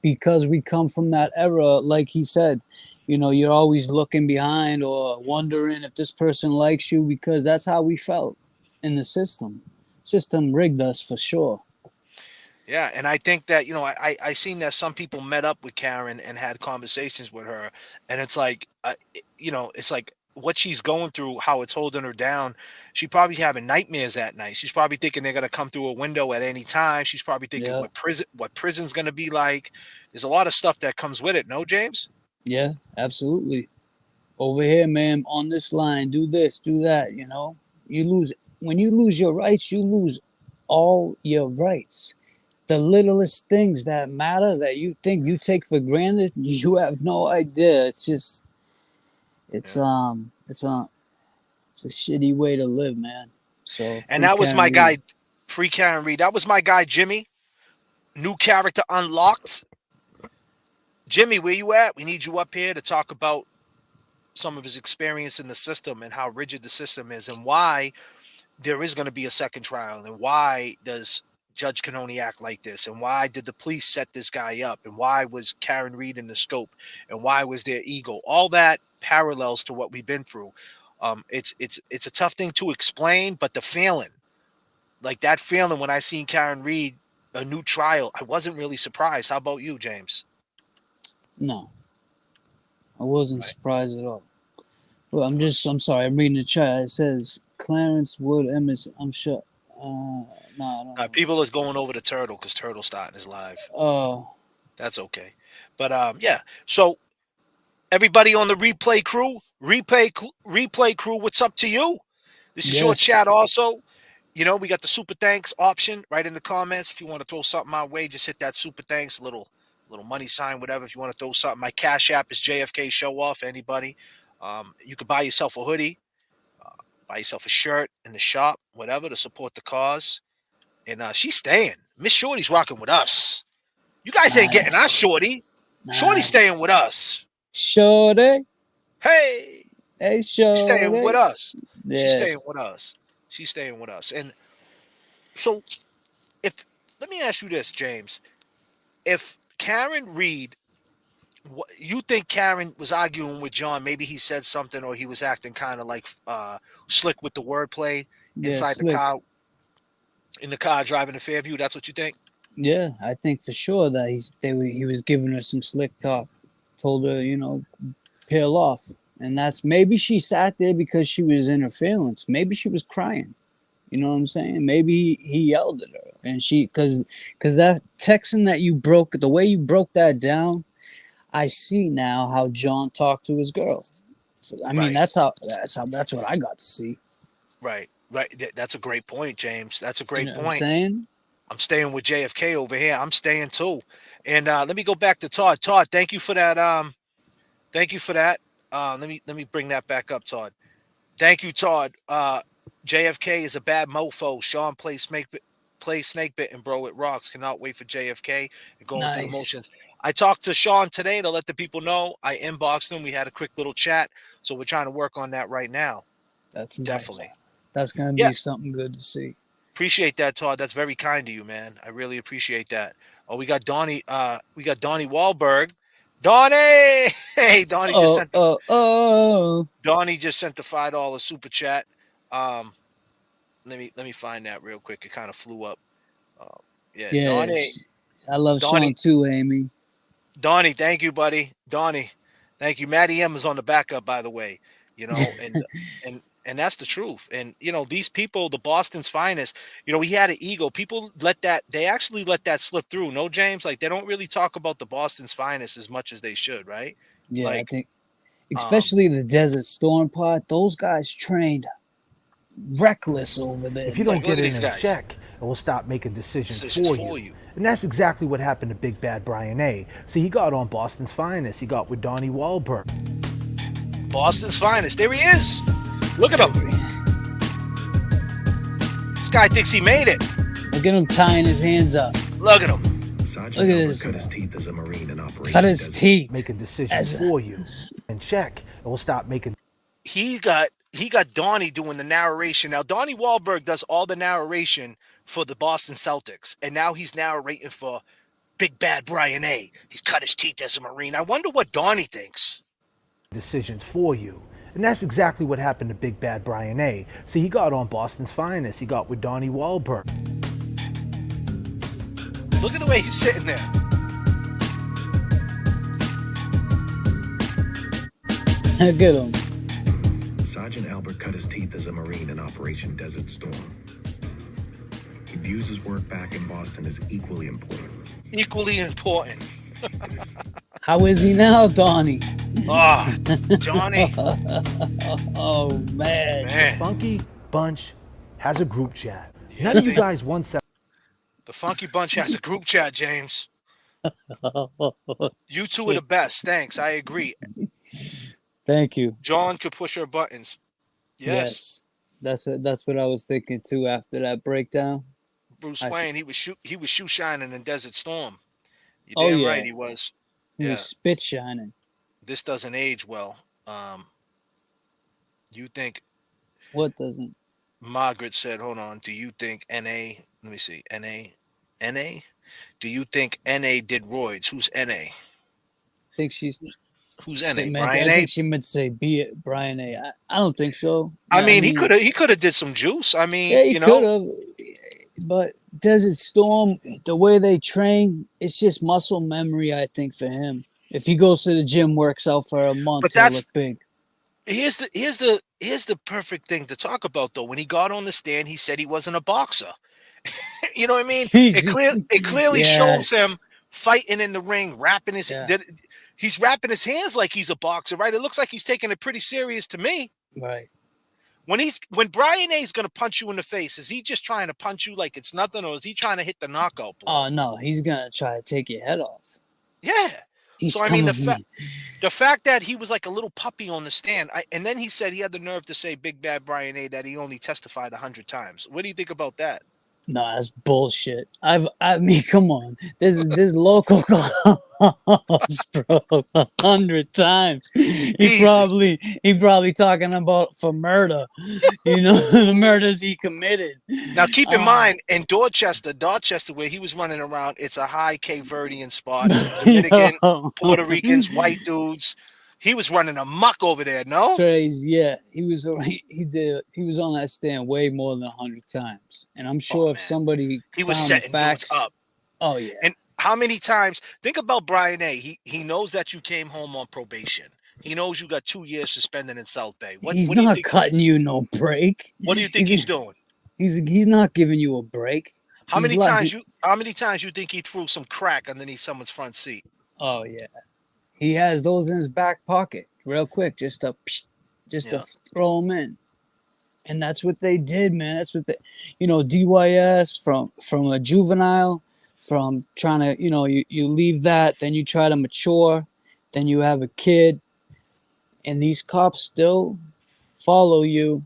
because we come from that era. Like he said, you know, you're always looking behind or wondering if this person likes you because that's how we felt in the system. System rigged us for sure. Yeah, and I think that I seen that some people met up with Karen and had conversations with her, and it's like it's like what she's going through, how it's holding her down. She probably having nightmares at night. She's probably thinking they're gonna come through a window at any time. She's probably thinking Yeah, what prison's gonna be like. There's a lot of stuff that comes with it. No, James? yeah, absolutely. Over here, ma'am, on this line, do this, do that. You know, you lose when you lose your rights, you lose all your rights. The littlest things that matter that you think you take for granted, you have no idea. It's just, it's it's a shitty way to live, man. So And free that was my Karen Reed. guy, Free Karen Reed. That was my guy, Jimmy. New character unlocked. Jimmy, where you at? We need you up here to talk about some of his experience in the system and how rigid the system is and why there is going to be a second trial and why does Judge Canoni act like this and why did the police set this guy up and why was Karen Reed in the scope and why was their ego? All that parallels to what we've been through. It's a tough thing to explain, but the feeling, like that feeling when I seen Karen Reed a new trial, I wasn't really surprised. How about you, James? No, I wasn't surprised at all. Well, I'm sorry, I'm reading the chat. It says Clarence Wood Emerson. I'm sure. No, I don't know. People are going over to Turtle because Turtle's starting his live. Oh, That's okay. But yeah. So everybody on the replay crew, what's up to you? This is your chat also. You know, we got the super thanks option right in the comments. If you want to throw something my way, just hit that super thanks, little money sign, whatever. If you want to throw something, my Cash App is J.F.K. Show Off. Anybody. You could buy yourself a hoodie, buy yourself a shirt in the shop, whatever, to support the cause. And she's staying. Miss Shorty's rocking with us. You guys ain't getting our Shorty. Shorty's staying with us. Shorty. Hey. Hey, Shorty. She's staying with us. Yes. She's staying with us. She's staying with us. And so let me ask you this, James. If Karen Reed, you think Karen was arguing with John, maybe he said something or he was acting kind of like slick with the wordplay inside the car, in the car driving to Fairview. That's what you think? Yeah, I think for sure that he was giving her some slick talk, told her, you know, peel off. And that's maybe she sat there because she was in her feelings. Maybe she was crying. You know what I'm saying? Maybe he yelled at her, and because that texting that you broke, the way you broke that down, I see now how John talked to his girl. I mean, that's what I got to see. Right. That's a great point, James. That's a great point. What I'm saying? I'm staying with JFK over here. I'm staying too. And let me go back to Todd. Todd, thank you for that. Thank you for that. Let me bring that back up, Todd. Thank you, Todd. JFK is a bad mofo. Sean plays snake bit and bro, it rocks. Cannot wait for JFK and going through the motions. I talked to Sean today to let the people know. I inboxed him. We had a quick little chat. So we're trying to work on that right now. That's definitely. Nice. That's gonna be something good to see. Appreciate that, Todd. That's very kind of you, man. I really appreciate that. Oh, we got Donnie. We got Donnie Wahlberg. Donnie! Hey, Donnie just sent Donnie just sent the $5 super chat. Let me find that real quick. It kind of flew up. Donnie. I love Sean too, Amy. Donnie, thank you, buddy. Donnie, thank you. Maddie M is on the backup, by the way. You know, and that's the truth. And you know, these people, the Boston's finest. You know, he had an ego. People they actually let that slip through. No, James, like they don't really talk about the Boston's finest as much as they should, right? Yeah, I think, especially the Desert Storm part. Those guys trained reckless over there. If you don't get it in check, it will stop making decisions for you. And that's exactly what happened to Big Bad Brian A. See, he got on Boston's finest. He got with Donnie Wahlberg. Boston's finest. There he is. Look at him. This guy thinks he made it. Look at him tying his hands up. Look at him. Look at this. Cut his teeth as a Marine in operation. Cut his teeth. Making decisions for you. And check. It will stop making. he got Donnie doing the narration. Now Donnie Wahlberg does all the narration for the Boston Celtics, and now he's narrating for Big Bad Brian A. He's cut his teeth as a Marine. I wonder what Donnie thinks. Decisions for you. And that's exactly what happened to Big Bad Brian A. See, he got on Boston's Finest. He got with Donnie Wahlberg. Look at the way he's sitting there. Get him. Sergeant Albert cut his teeth as a Marine in Operation Desert Storm. He views his work back in Boston as equally important. Equally important. How is he now, Donnie? Ah, Johnny. Oh, man. The Funky Bunch has a group chat. None of you guys once said... The Funky Bunch has a group chat, James. You two are the best. Thanks. I agree. Thank you. John could push her buttons. Yes. That's what I was thinking too after that breakdown. Bruce Wayne, he was shoe shining in Desert Storm. You're Oh, damn yeah. right he was. He was spit shining. This doesn't age well. You think What doesn't? Margaret said, hold on, do you think NA, let me see, NA? Do you think NA did roids? Who's NA? I think she's... Who's I NA? Brian A? think she meant to say Brian A. I don't think so. I mean, he could have did some juice. I mean, Yeah, he you could know. have. But Desert Storm, the way they train, it's just muscle memory, I think, for him. If he goes to the gym, works out for a month, he'll look big. Here's the perfect thing to talk about though. When he got on the stand, he said he wasn't a boxer. You know what I mean? It clearly shows him fighting in the ring, wrapping his he's wrapping his hands like he's a boxer, right? It looks like he's taking it pretty serious to me. Right. When Brian A is gonna punch you in the face, is he just trying to punch you like it's nothing, or is he trying to hit the knockout blow? Oh no, he's gonna try to take your head off. Yeah. He's So I mean the fact that he was like a little puppy on the stand, and then he said he had the nerve to say Big Bad Brian A that he only testified 100 times. What do you think about that? No, that's bullshit. I mean, come on. This local calls, bro, 100 times. He probably talking about for murder. You know, the murders he committed. Now keep in mind, in Dorchester, where he was running around, it's a high Cape Verdean spot. Dominican, Puerto Ricans, white dudes. He was running amok over there, no? Crazy, yeah. He was on that stand way more than 100 times. And I'm sure if somebody He was found setting the facts, dudes up. Oh yeah. And how many times? Think about Brian A. He knows that you came home on probation. He knows you got 2 years suspended in South Bay. He's not cutting you no break. What do you think he's doing? He's not giving you a break. How many times you think he threw some crack underneath someone's front seat? Oh yeah. He has those in his back pocket real quick, just to throw them in. And that's what they did, man. That's what DYS from a juvenile, from trying to, you leave that, then you try to mature, then you have a kid, and these cops still follow you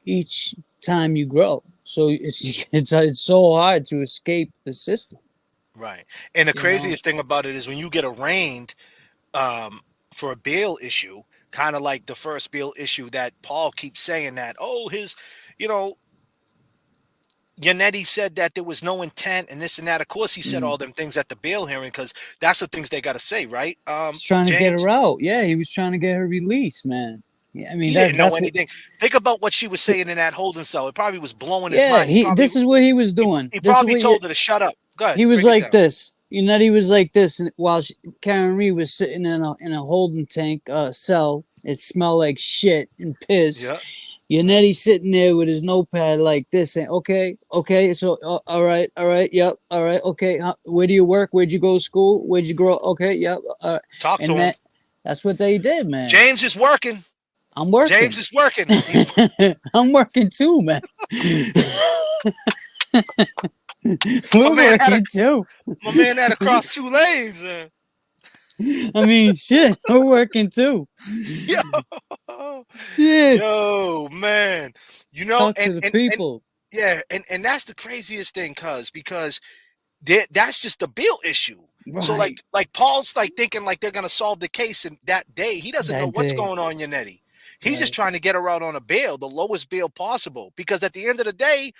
each time you grow. So it's so hard to escape the system. Right. And the craziest thing about it is when you get arraigned for a bail issue, kind of like the first bail issue that Paul keeps saying that, Yannetti said that there was no intent and this and that. Of course, he said all them things at the bail hearing because that's the things they got to say, right? He's trying to get her out. Yeah, he was trying to get her released, man. Yeah, I mean, he didn't know anything. Think about what she was saying in that holding cell. It probably was blowing his mind. This is what he was doing. He probably told her to shut up. Go ahead. He was like this. He was like this while Karen Reed was sitting in a holding tank cell. It smelled like shit and piss. Yeah. Yannetti sitting there with his notepad like this, saying, okay, so all right, yep, all right, okay. Where do you work? Where'd you go to school? Where'd you grow? Okay, yep. Talk to him. That's what they did, man. James is working. I'm working. James is working. I'm working too, man. We're working too. My man had to cross 2 lanes, man. I mean, shit, we're working too. Shit. Yo, man. Talk to the people. And that's the craziest thing, because that's just a bail issue. Right. So like Paul's like thinking like they're gonna solve the case in that day. He doesn't know what's going on, Yannetti. He's just trying to get her out on a bail, the lowest bail possible, because at the end of the day,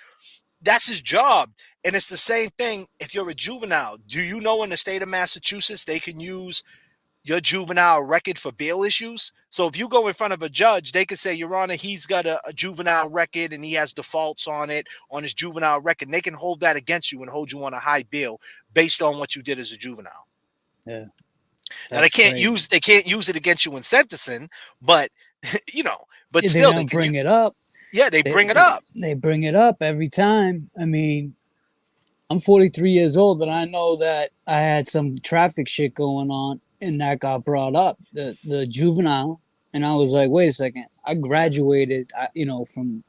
that's his job. And it's the same thing if you're a juvenile. Do you know in the state of Massachusetts, they can use your juvenile record for bail issues? So if you go in front of a judge, they could say, Your Honor, he's got a juvenile record and he has defaults on it, on his juvenile record. And they can hold that against you and hold you on a high bail based on what you did as a juvenile. Yeah. Now they can't use it against you in sentencing, but but Yeah, still they they don't can bring it up. Yeah, they bring it up. They bring it up every time. I mean, I'm 43 years old, and I know that I had some traffic shit going on, and that got brought up, the juvenile, and I was like, wait a second, I graduated, from.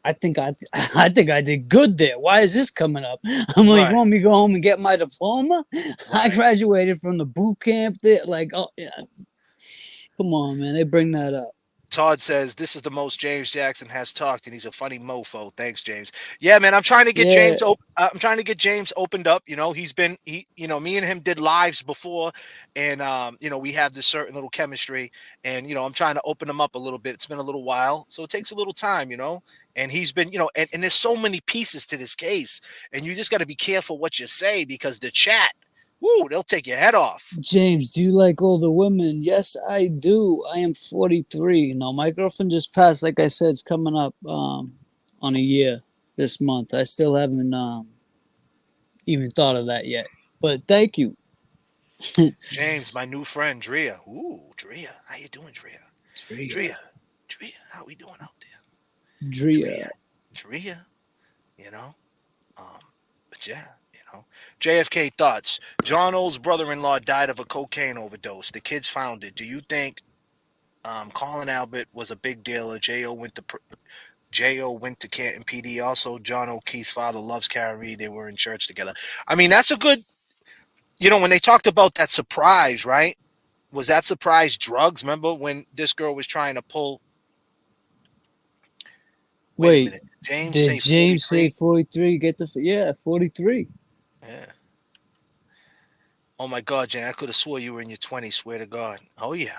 I think I did good there. Why is this coming up? I'm like, Right. want me to go home and get my diploma? I Right. graduated from the boot camp there. Like, oh yeah, come on, man, they bring that up. Todd says this is the most James Jackson has talked, and he's a funny mofo. Thanks, James. Yeah, man, I'm trying to get James. I'm trying to get James opened up. Me and him did lives before, and we have this certain little chemistry, and I'm trying to open him up a little bit. It's been a little while, so it takes a little time, And he's been, and there's so many pieces to this case, and you just got to be careful what you say because the chat. Woo, they'll take your head off. James, do you like older women? Yes, I do. I am 43. My girlfriend just passed. Like I said, it's coming up on a year this month. I still haven't even thought of that yet. But thank you. James, my new friend, Drea. Ooh, Drea. How you doing, Drea? Drea, how we doing out there? Drea. But yeah. J.F.K. thoughts. John O's brother-in-law died of a cocaine overdose. The kids found it. Do you think Colin Albert was a big deal? Or J.O. went to Canton PD. Also, John O'Keefe's father loves Karen Reed. They were in church together. I mean, that's a good, when they talked about that surprise, right? Was that surprise drugs? Remember when this girl was trying to pull? Wait, a minute. James did James say 43? Get 43. Yeah. Oh my God, Jan! I could have swore you were in your 20s. Swear to God. Oh yeah.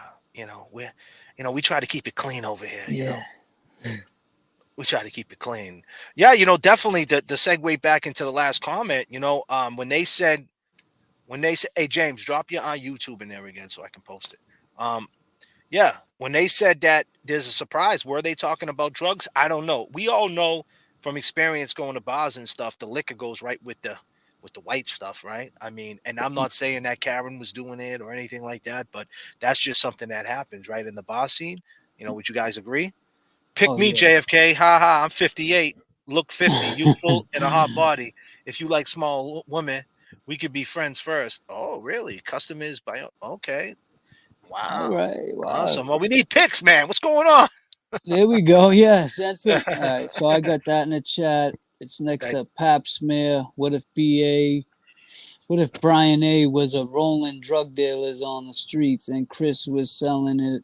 We try to keep it clean over here. Yeah. We try to keep it clean. Yeah. Definitely the segue back into the last comment. When they said, hey James, drop your on YouTube in there again so I can post it. Yeah. When they said that there's a surprise, were they talking about drugs? I don't know. We all know from experience going to bars and stuff, the liquor goes right with the white stuff, right? I mean, and I'm not saying that Karen was doing it or anything like that, but that's just something that happens, right, in the bar scene. Would you guys agree? Pick me, yeah. JFK. Ha ha. I'm 58. Look 50. Youthful and a hot body. If you like small women, we could be friends first. Oh, really? Custom is by. Okay. Wow. All right. Wow. Awesome. Well, we need pics, man. What's going on? There we go. Yes, that's it. All right. So I got that in the chat. It's next to Pap Smear. What if Brian A was a rolling drug dealers on the streets and Chris was selling it?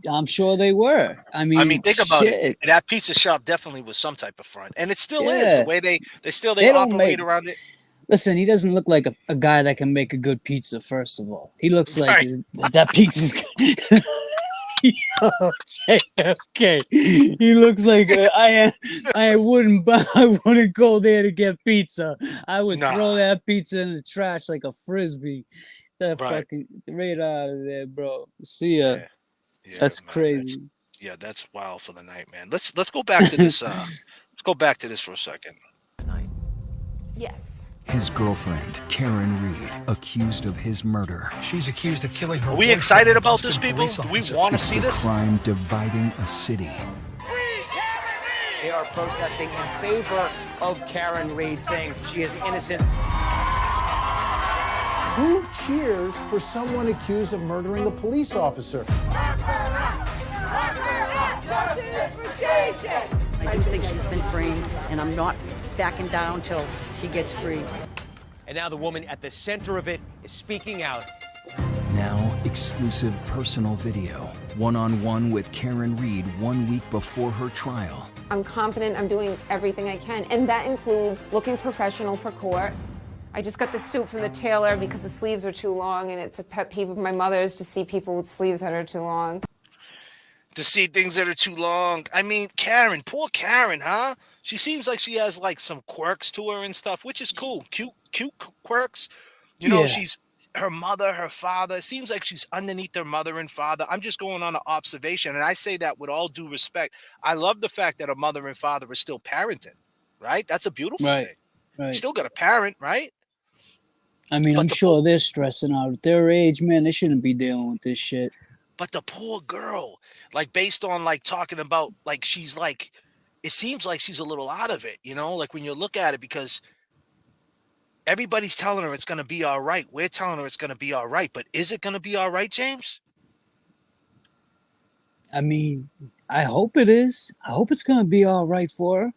I'm sure they were. I mean, think about it. That pizza shop definitely was some type of front, and it still is the way they operate around it. Listen, he doesn't look like a guy that can make a good pizza. First of all, he looks like that pizza's. Yo, J.F.K. He looks like I wouldn't go there to get pizza. I would throw that pizza in the trash like a frisbee. That fucking right out of there, bro. See ya. Yeah, that's crazy. That's wild for the night, man. Let's go back to this. Let's go back to this for a second. Yes. His girlfriend, Karen Reed, accused of his murder. She's accused of killing her. Are we excited about this, people? Do we want to see this? Crime dividing a city. They are protesting in favor of Karen Reed, saying she is innocent. Who cheers for someone accused of murdering a police officer? I do think she's been framed, and I'm not backing down till she gets free. And now the woman at the center of it is speaking out. Now, exclusive personal video, one-on-one with Karen Reed 1 week before her trial. I'm confident I'm doing everything I can, and that includes looking professional for court. I just got the suit from the tailor because the sleeves are too long, and it's a pet peeve of my mother's to see people with sleeves that are too long. to see things that are too long. I mean, Karen, poor Karen, huh? She seems like she has like some quirks to her and stuff, which is cool. Cute quirks. You know, Yeah. she's her mother, her father. It seems like she's underneath her mother and father. I'm just going on an observation, and I say that with all due respect. I love the fact that her mother and father are still parenting, right? That's a beautiful Right. thing. Right. You still got a parent, right? I mean, But I'm the sure they're stressing out at their age, man. They shouldn't be dealing with this shit. But the poor girl, like based on like talking about like she's like, it seems like she's a little out of it, you know, like when you look at it, because everybody's telling her it's going to be all right. We're telling her it's going to be all right, but is it going to be all right, James? I mean, I hope it is. I hope it's going to be all right for her.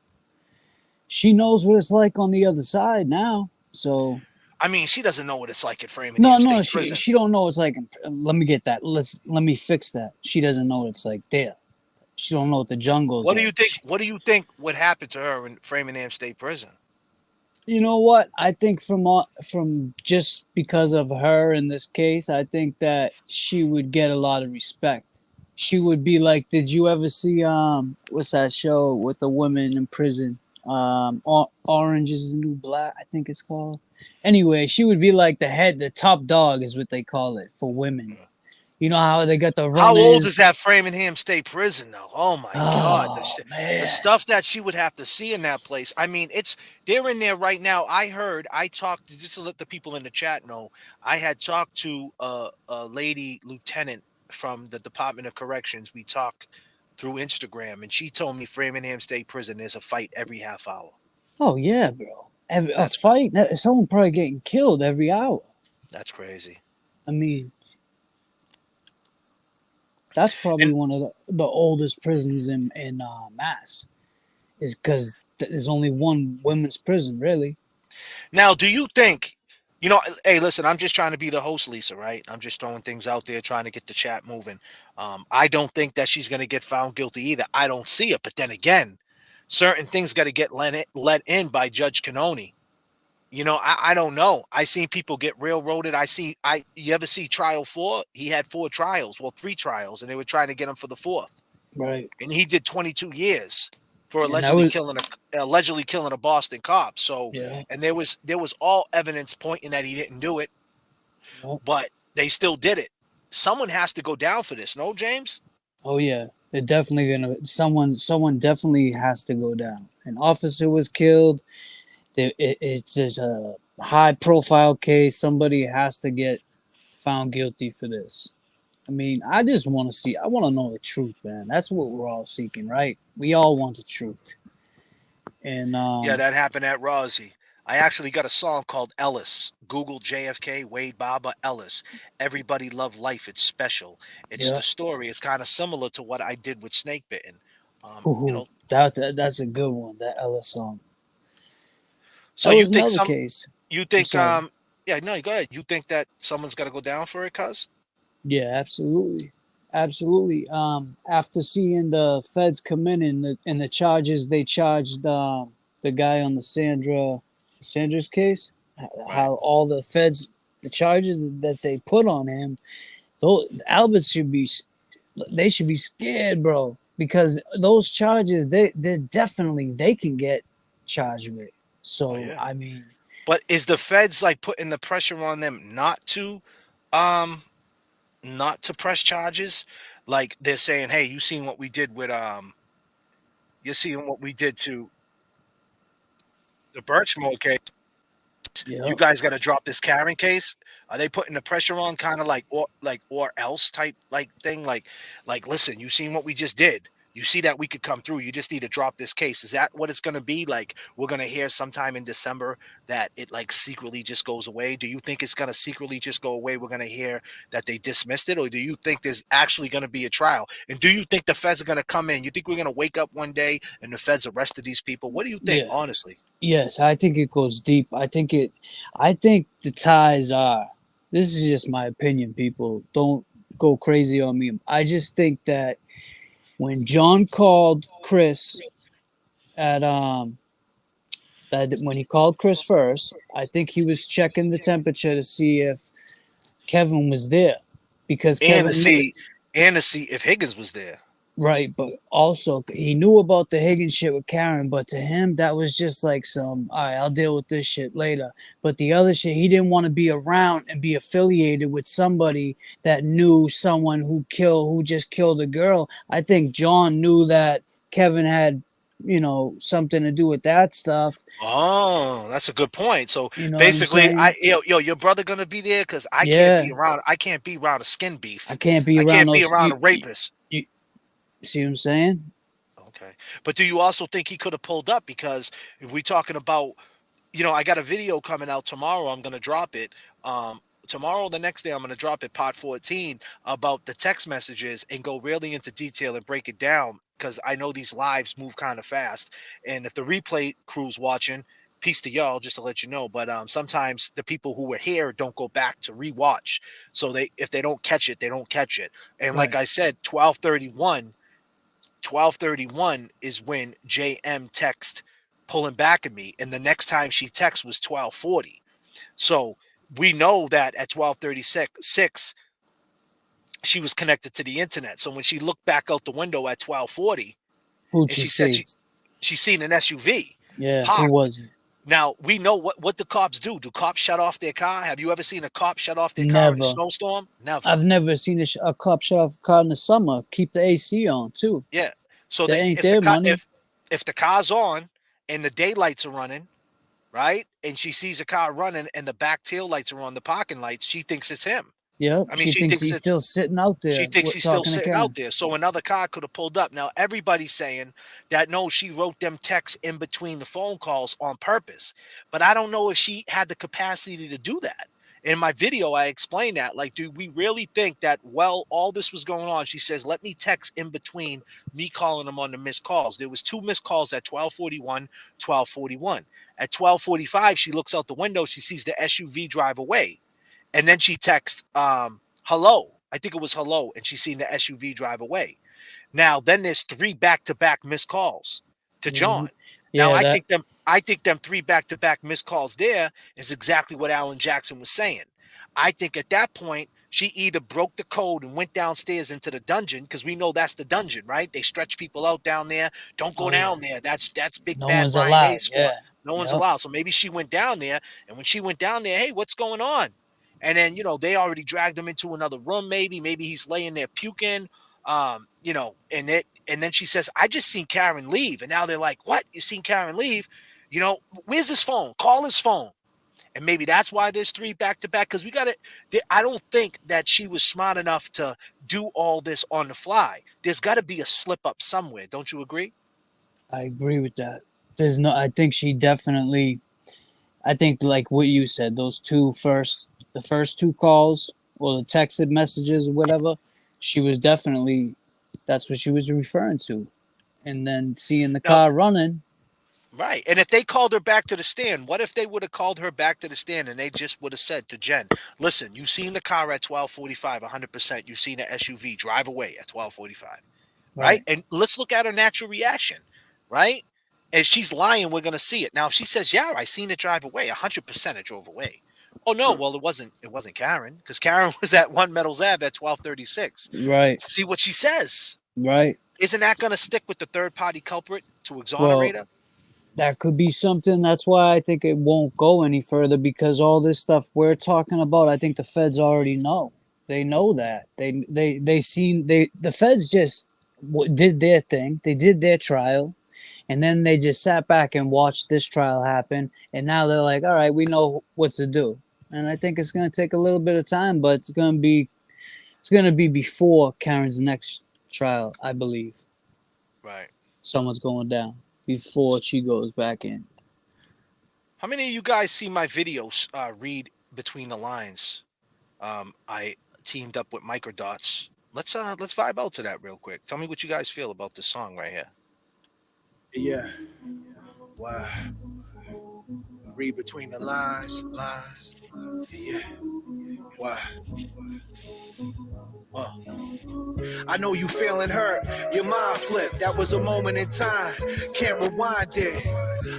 She knows what it's like on the other side now, so. I mean, she doesn't know what it's like at Framingham No, State Prison. she don't know what it's like. Let me get that. Let me fix that. She doesn't know what it's like there. She don't know what the jungle is What do like. you think? What do you think would happen to her in Framingham State Prison? You know what? I think from just because of her in this case, I think that she would get a lot of respect. She would be like, did you ever see what's that show with the women in prison? Orange is the New Black, I think it's called. Anyway, she would be like the top dog is what they call it for women. You know how they got the How runners. old is that Framingham State Prison, though? Oh my God, the man. stuff that she would have to see in that place. I mean, they're in there right now. I talked just to let the people in the chat know. I had talked to a lady lieutenant from the Department of Corrections. We talk through Instagram, and she told me Framingham State Prison, there's a fight every half hour. Oh yeah, bro. A fight, someone probably getting killed every hour. That's crazy. I mean, that's probably one of the oldest prisons in Mass, is because there's only one women's prison, really. Now, do you think, you know, hey, listen, I'm just trying to be the host, Lisa, right? I'm just throwing things out there, trying to get the chat moving. I don't think that she's going to get found guilty either. I don't see it. But then again, certain things got to get let in by Judge Canoni. You know, I don't know. I seen people get railroaded. You ever see trial 4? He had 4 trials, well, 3 trials, and they were trying to get him for the 4th. Right. And he did 22 years for And allegedly killing a Boston cop. So, yeah. and there was all evidence pointing that he didn't do it, but they still did it. Someone has to go down for this, no, James? Oh yeah, they're definitely gonna. Someone definitely has to go down. An officer was killed. It's just a high-profile case. Somebody has to get found guilty for this. I mean, I just want to see. I want to know the truth, man. That's what we're all seeking, right? We all want the truth. And yeah, that happened at Rosie. I actually got a song called Ellis. Google J.F.K. Wade Baba Ellis. Everybody love life. It's special. It's the story. It's kind of similar to what I did with Snake Bitten. You know, that's a good one. That Ellis song. So that you was think another case. You think sorry. yeah, no, go ahead. You think that someone's got to go down for it, cuz? Yeah, absolutely. Absolutely. After seeing the feds come in and the charges they charged the guy on the Sandra's case, how all the feds, the charges that they put on him, Albert should be scared, bro, because those charges they definitely they can get charged with. So I mean, but is the feds like putting the pressure on them not to press charges? Like they're saying, hey, you seen what we did with you're seeing what we did to the Birchmore case. You guys got to drop this Karen case. Are they putting the pressure on, kind of like or else type like thing? Like listen, you seen what we just did. You see that we could come through. You just need to drop this case. Is that what it's going to be? Like we're going to hear sometime in December that it like secretly just goes away. Do you think it's going to secretly just go away? We're going to hear that they dismissed it, or do you think there's actually going to be a trial? And do you think the feds are going to come in? You think we're going to wake up one day and the feds arrested these people? What do you think, honestly? Yes, I think it goes deep. I think the ties are. This is just my opinion, people. Don't go crazy on me. I just think that when John called Chris at when he called Chris first, I think he was checking the temperature to see if Kevin was there, because Kevin and to see if Higgins was there. Right, but also he knew about the Higgins shit with Karen, but to him that was just like some, all right, I'll deal with this shit later. But the other shit, he didn't want to be around and be affiliated with somebody that knew someone who just killed a girl. I think John knew that Kevin had, something to do with that stuff. Oh, that's a good point. So You know what I'm basically, saying? your brother gonna be there because I can't Yeah. be around. I can't be around a skin beef. I can't be I around can't be those. around a rapist. You see what I'm saying? Okay, but do you also think he could have pulled up? Because if we're talking about, I got a video coming out tomorrow. I'm gonna drop it. Tomorrow, the next day, I'm gonna drop it, Pot 14, about the text messages and go really into detail and break it down because I know these lives move kind of fast. And if the replay crew's watching, peace to y'all, just to let you know. But sometimes the people who were here don't go back to rewatch. So if they don't catch it, they don't catch it. And like Right. I said, 12:31 is when JM text pulling back at me, and the next time she texts was 12:40. So we know that at 12:36 she was connected to the internet. So when she looked back out the window at 12:40 Who'd and you she said see? she seen an SUV Yeah, who parked. was it? Now we know what the cops do. Do cops shut off their car? Have you ever seen a cop shut off their car in a Never. snowstorm? Never. I've never seen a cop shut off a car in the summer. Keep the AC on too. Yeah. So That they ain't if the their car money. if the car's on and the daylights are running, right? And she sees a car running and the back tail lights are on, the parking lights, she thinks it's him. Yep. I mean, She thinks he's still sitting out she there thinks he's still talking to sitting out Karen. there. So another car could have pulled up. Now everybody's saying that no, she wrote them texts in between the phone calls on purpose. But I don't know if she had the capacity to do that. In my video, I explained that. Like, do we really think that all this was going on? She says, let me text in between me calling them on the missed calls. There was 2 missed calls at 12:41, 12:41. At 12:45, she looks out the window, she sees the SUV drive away. And then she texts, hello. I think it was hello. And she's seen the SUV drive away. Now, then there's 3 back-to-back missed calls to John. Now, Yeah, I think them 3 back-to-back missed calls there is exactly what Alan Jackson was saying. I think at that point, she either broke the code and went downstairs into the dungeon, because we know that's the dungeon, right? They stretch people out down there. Don't go down there. That's big No bad one's Brian A allowed. squad. Yeah. No one's Yep. allowed. So maybe she went down there, and when she went down there, hey, what's going on? And then, they already dragged him into another room, maybe he's laying there puking. And then she says, I just seen Karen leave. And now they're like, what? You seen Karen leave? Where's his phone? Call his phone. And maybe that's why there's 3 back to back. Because I don't think that she was smart enough to do all this on the fly. There's got to be a slip up somewhere. Don't you agree? I agree with that. I think she definitely, I think like what you said, the first 2 calls or the texted messages or whatever, that's what she was referring to. And then seeing the Now, car running. right. And if they called her back to the stand, what if they would have called her back to the stand and they just would have said to Jen, listen, you seen the car at 12:45, 100%. You seen the SUV drive away at 12:45. Right. And let's look at her natural reaction. Right. If she's lying, we're going to see it. Now, if she says, yeah, I seen it drive away, 100% it drove away. Oh, no. Well, it wasn't Karen, because Karen was at 1 Metals Ave at 12:36. Right. See what she says. Right. Isn't that going to stick with the third party culprit to exonerate Well, her? that could be something. That's why I think it won't go any further, because all this stuff we're talking about, I think the feds already know. They know that. The feds just did their thing. They did their trial, and then they just sat back and watched this trial happen, and now they're like, all right, we know what to do. And I think it's going to take a little bit of time, but it's going to be before Karen's next trial, I believe. Right. Someone's going down before she goes back in. How many of you guys see my videos read between the lines? I teamed up with Microdots. Let's vibe out to that real quick. Tell me what you guys feel about this song right here. Yeah. Wow. Read between the lines. Yeah. What? I know you feeling hurt. Your mind flipped. That was a moment in time. Can't rewind it.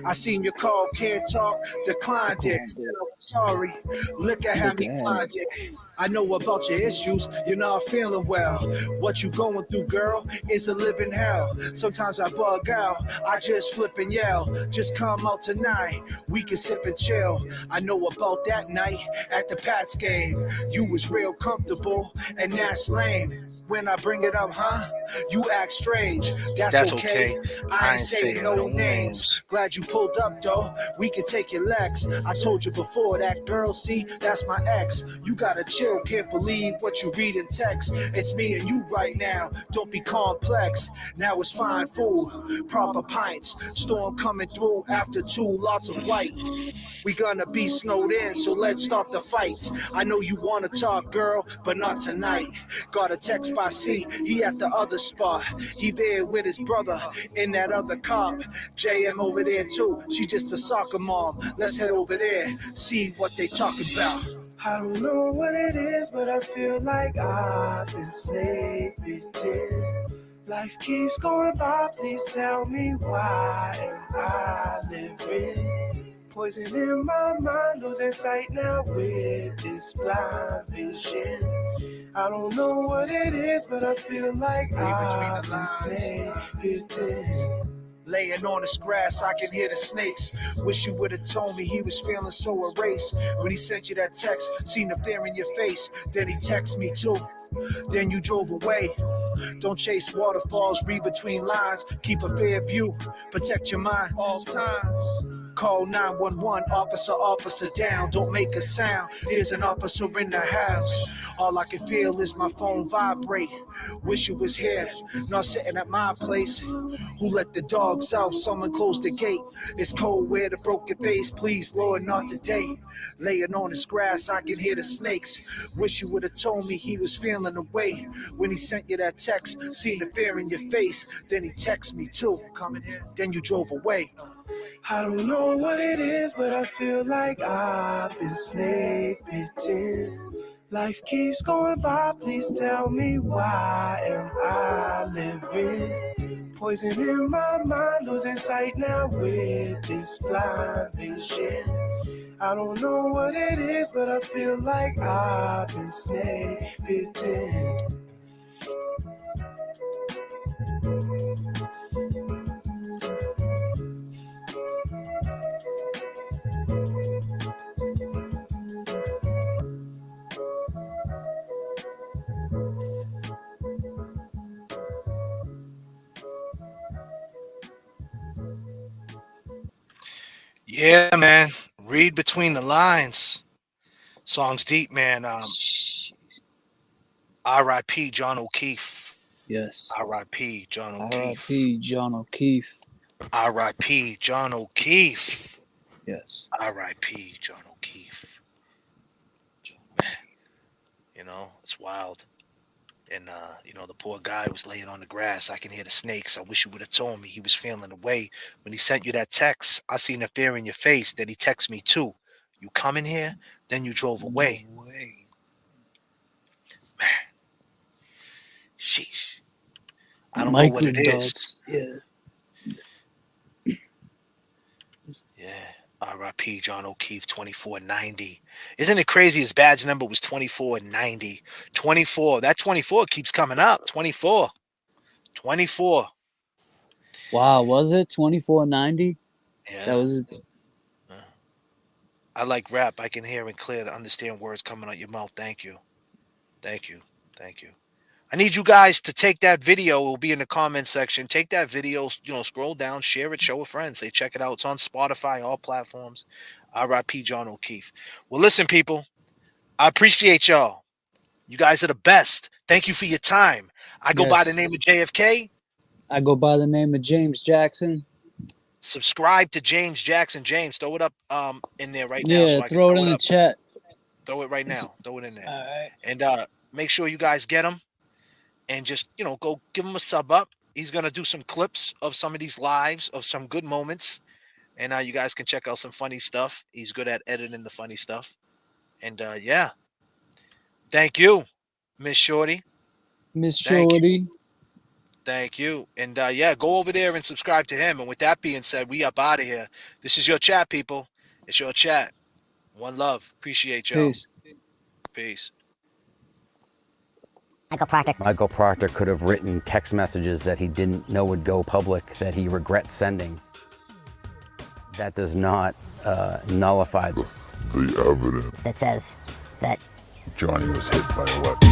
I seen your call, can't talk, declined it. Said I'm sorry. Look at how me find it. I know about your issues. You're not feeling well. What you going through, girl, is a living hell. Sometimes I bug out. I just flip and yell. Just come out tonight. We can sip and chill. I know about that night at the Pats game. You was real comfortable, and that's lame. When I bring it up, huh? You act strange. That's okay. I ain't saying no names. Glad you pulled up, though. We can take your legs. I told you before, that girl, see, that's my ex. You gotta chill, can't believe what you read in text. It's me and you right now. Don't be complex. Now it's fine food, proper pints. Storm coming through after 2 lots of white. We gonna be snowed in, so let's start the fights. I know you wanna talk, girl, but not tonight. Got a text by C, he at the other spot. He there with his brother in that other cop. JM over there too, she just a soccer mom. Let's head over there, see what they talking about. I don't know what it is, but I feel like I've been sleeping. Life keeps going by, please tell me why am I living? Poison in my mind, losing sight now with this blind vision. I don't know what it is, but I feel like I've been sleeping. Laying on this grass, I can hear the snakes. Wish you would have told me he was feeling so erased. When he sent you that text, seen the fear in your face. Then he texted me too. Then you drove away. Don't chase waterfalls, read between lines. Keep a fair view, protect your mind all times. Call 911, officer down. Don't make a sound, there's an officer in the house. All I can feel is my phone vibrate. Wish you was here, not sitting at my place. Who let the dogs out? Someone closed the gate. It's cold where the broken face. Please, Lord, not today. Laying on this grass, I can hear the snakes. Wish you would have told me he was feeling away. When he sent you that text, seen the fear in your face. Then he texted me too. Coming here, then you drove away. I don't know what it is, but I feel like I've been sleeping. Life keeps going by, please tell me why am I living? Poison in my mind, losing sight now with this blind vision. I don't know what it is, but I feel like I've been sleeping. Yeah, man. Read between the lines. Song's deep, man. R.I.P. John O'Keefe. Yes. R.I.P. John O'Keefe. R.I.P. John O'Keefe. R.I.P. John O'Keefe. Yes. R.I.P. John O'Keefe. Man, you know, it's wild. And, you know, the poor guy was laying on the grass. I can hear the snakes. I wish you would have told me he was feeling away. When he sent you that text, I seen the fear in your face. Then he texted me too. You coming here? Then you drove away. Man. Sheesh. I don't know what it is. Yeah. Yeah. R.I.P. John O'Keefe, 2490. Isn't it crazy? His badge number was 2490. 24. That 24 keeps coming up. 24. 24. Wow, was it 2490? Yeah. That was it. I like rap. I can hear and clear to understand words coming out your mouth. Thank you. Thank you. Thank you. I need you guys to take that video. It will be in the comment section. Take that video, you know, scroll down, share it, show with friends. Say, check it out. It's on Spotify, all platforms. R.I.P. John O'Keefe. Well, listen, people. I appreciate y'all. You guys are the best. Thank you for your time. I go by the name of J.F.K. I go by the name of James Jackson. Subscribe to James Jackson. James, throw it up in there right now. Yeah, So I can throw it in the chat. Throw it right now. Throw it in there. All right. And make sure you guys get him. And just, you know, go give him a sub up. He's going to do some clips of some of these lives of some good moments. And you guys can check out some funny stuff. He's good at editing the funny stuff. And yeah, Thank you, Miss Shorty. Miss Thank you. Shorty. Thank you. And yeah, go over there and subscribe to him. And with that being said, we up out of here. This is your chat, people. It's your chat. One love. Appreciate y'all. Peace. Peace. Michael Proctor could have written text messages that he didn't know would go public that he regrets sending. That does not nullify the evidence that says that Johnny was hit by a weapon.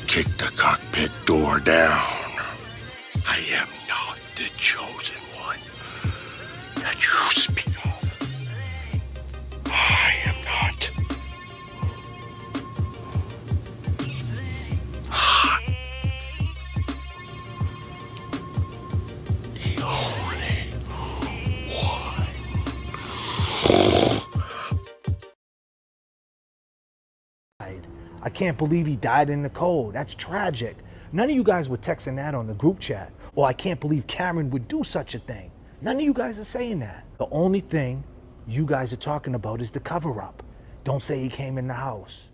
Kick the cockpit door down. I am not the chosen one that you speak of. I am not. The only one. I can't believe he died in the cold. That's tragic. None of you guys were texting that on the group chat. Or I can't believe Karen would do such a thing. None of you guys are saying that. The only thing you guys are talking about is the cover-up. Don't say he came in the house.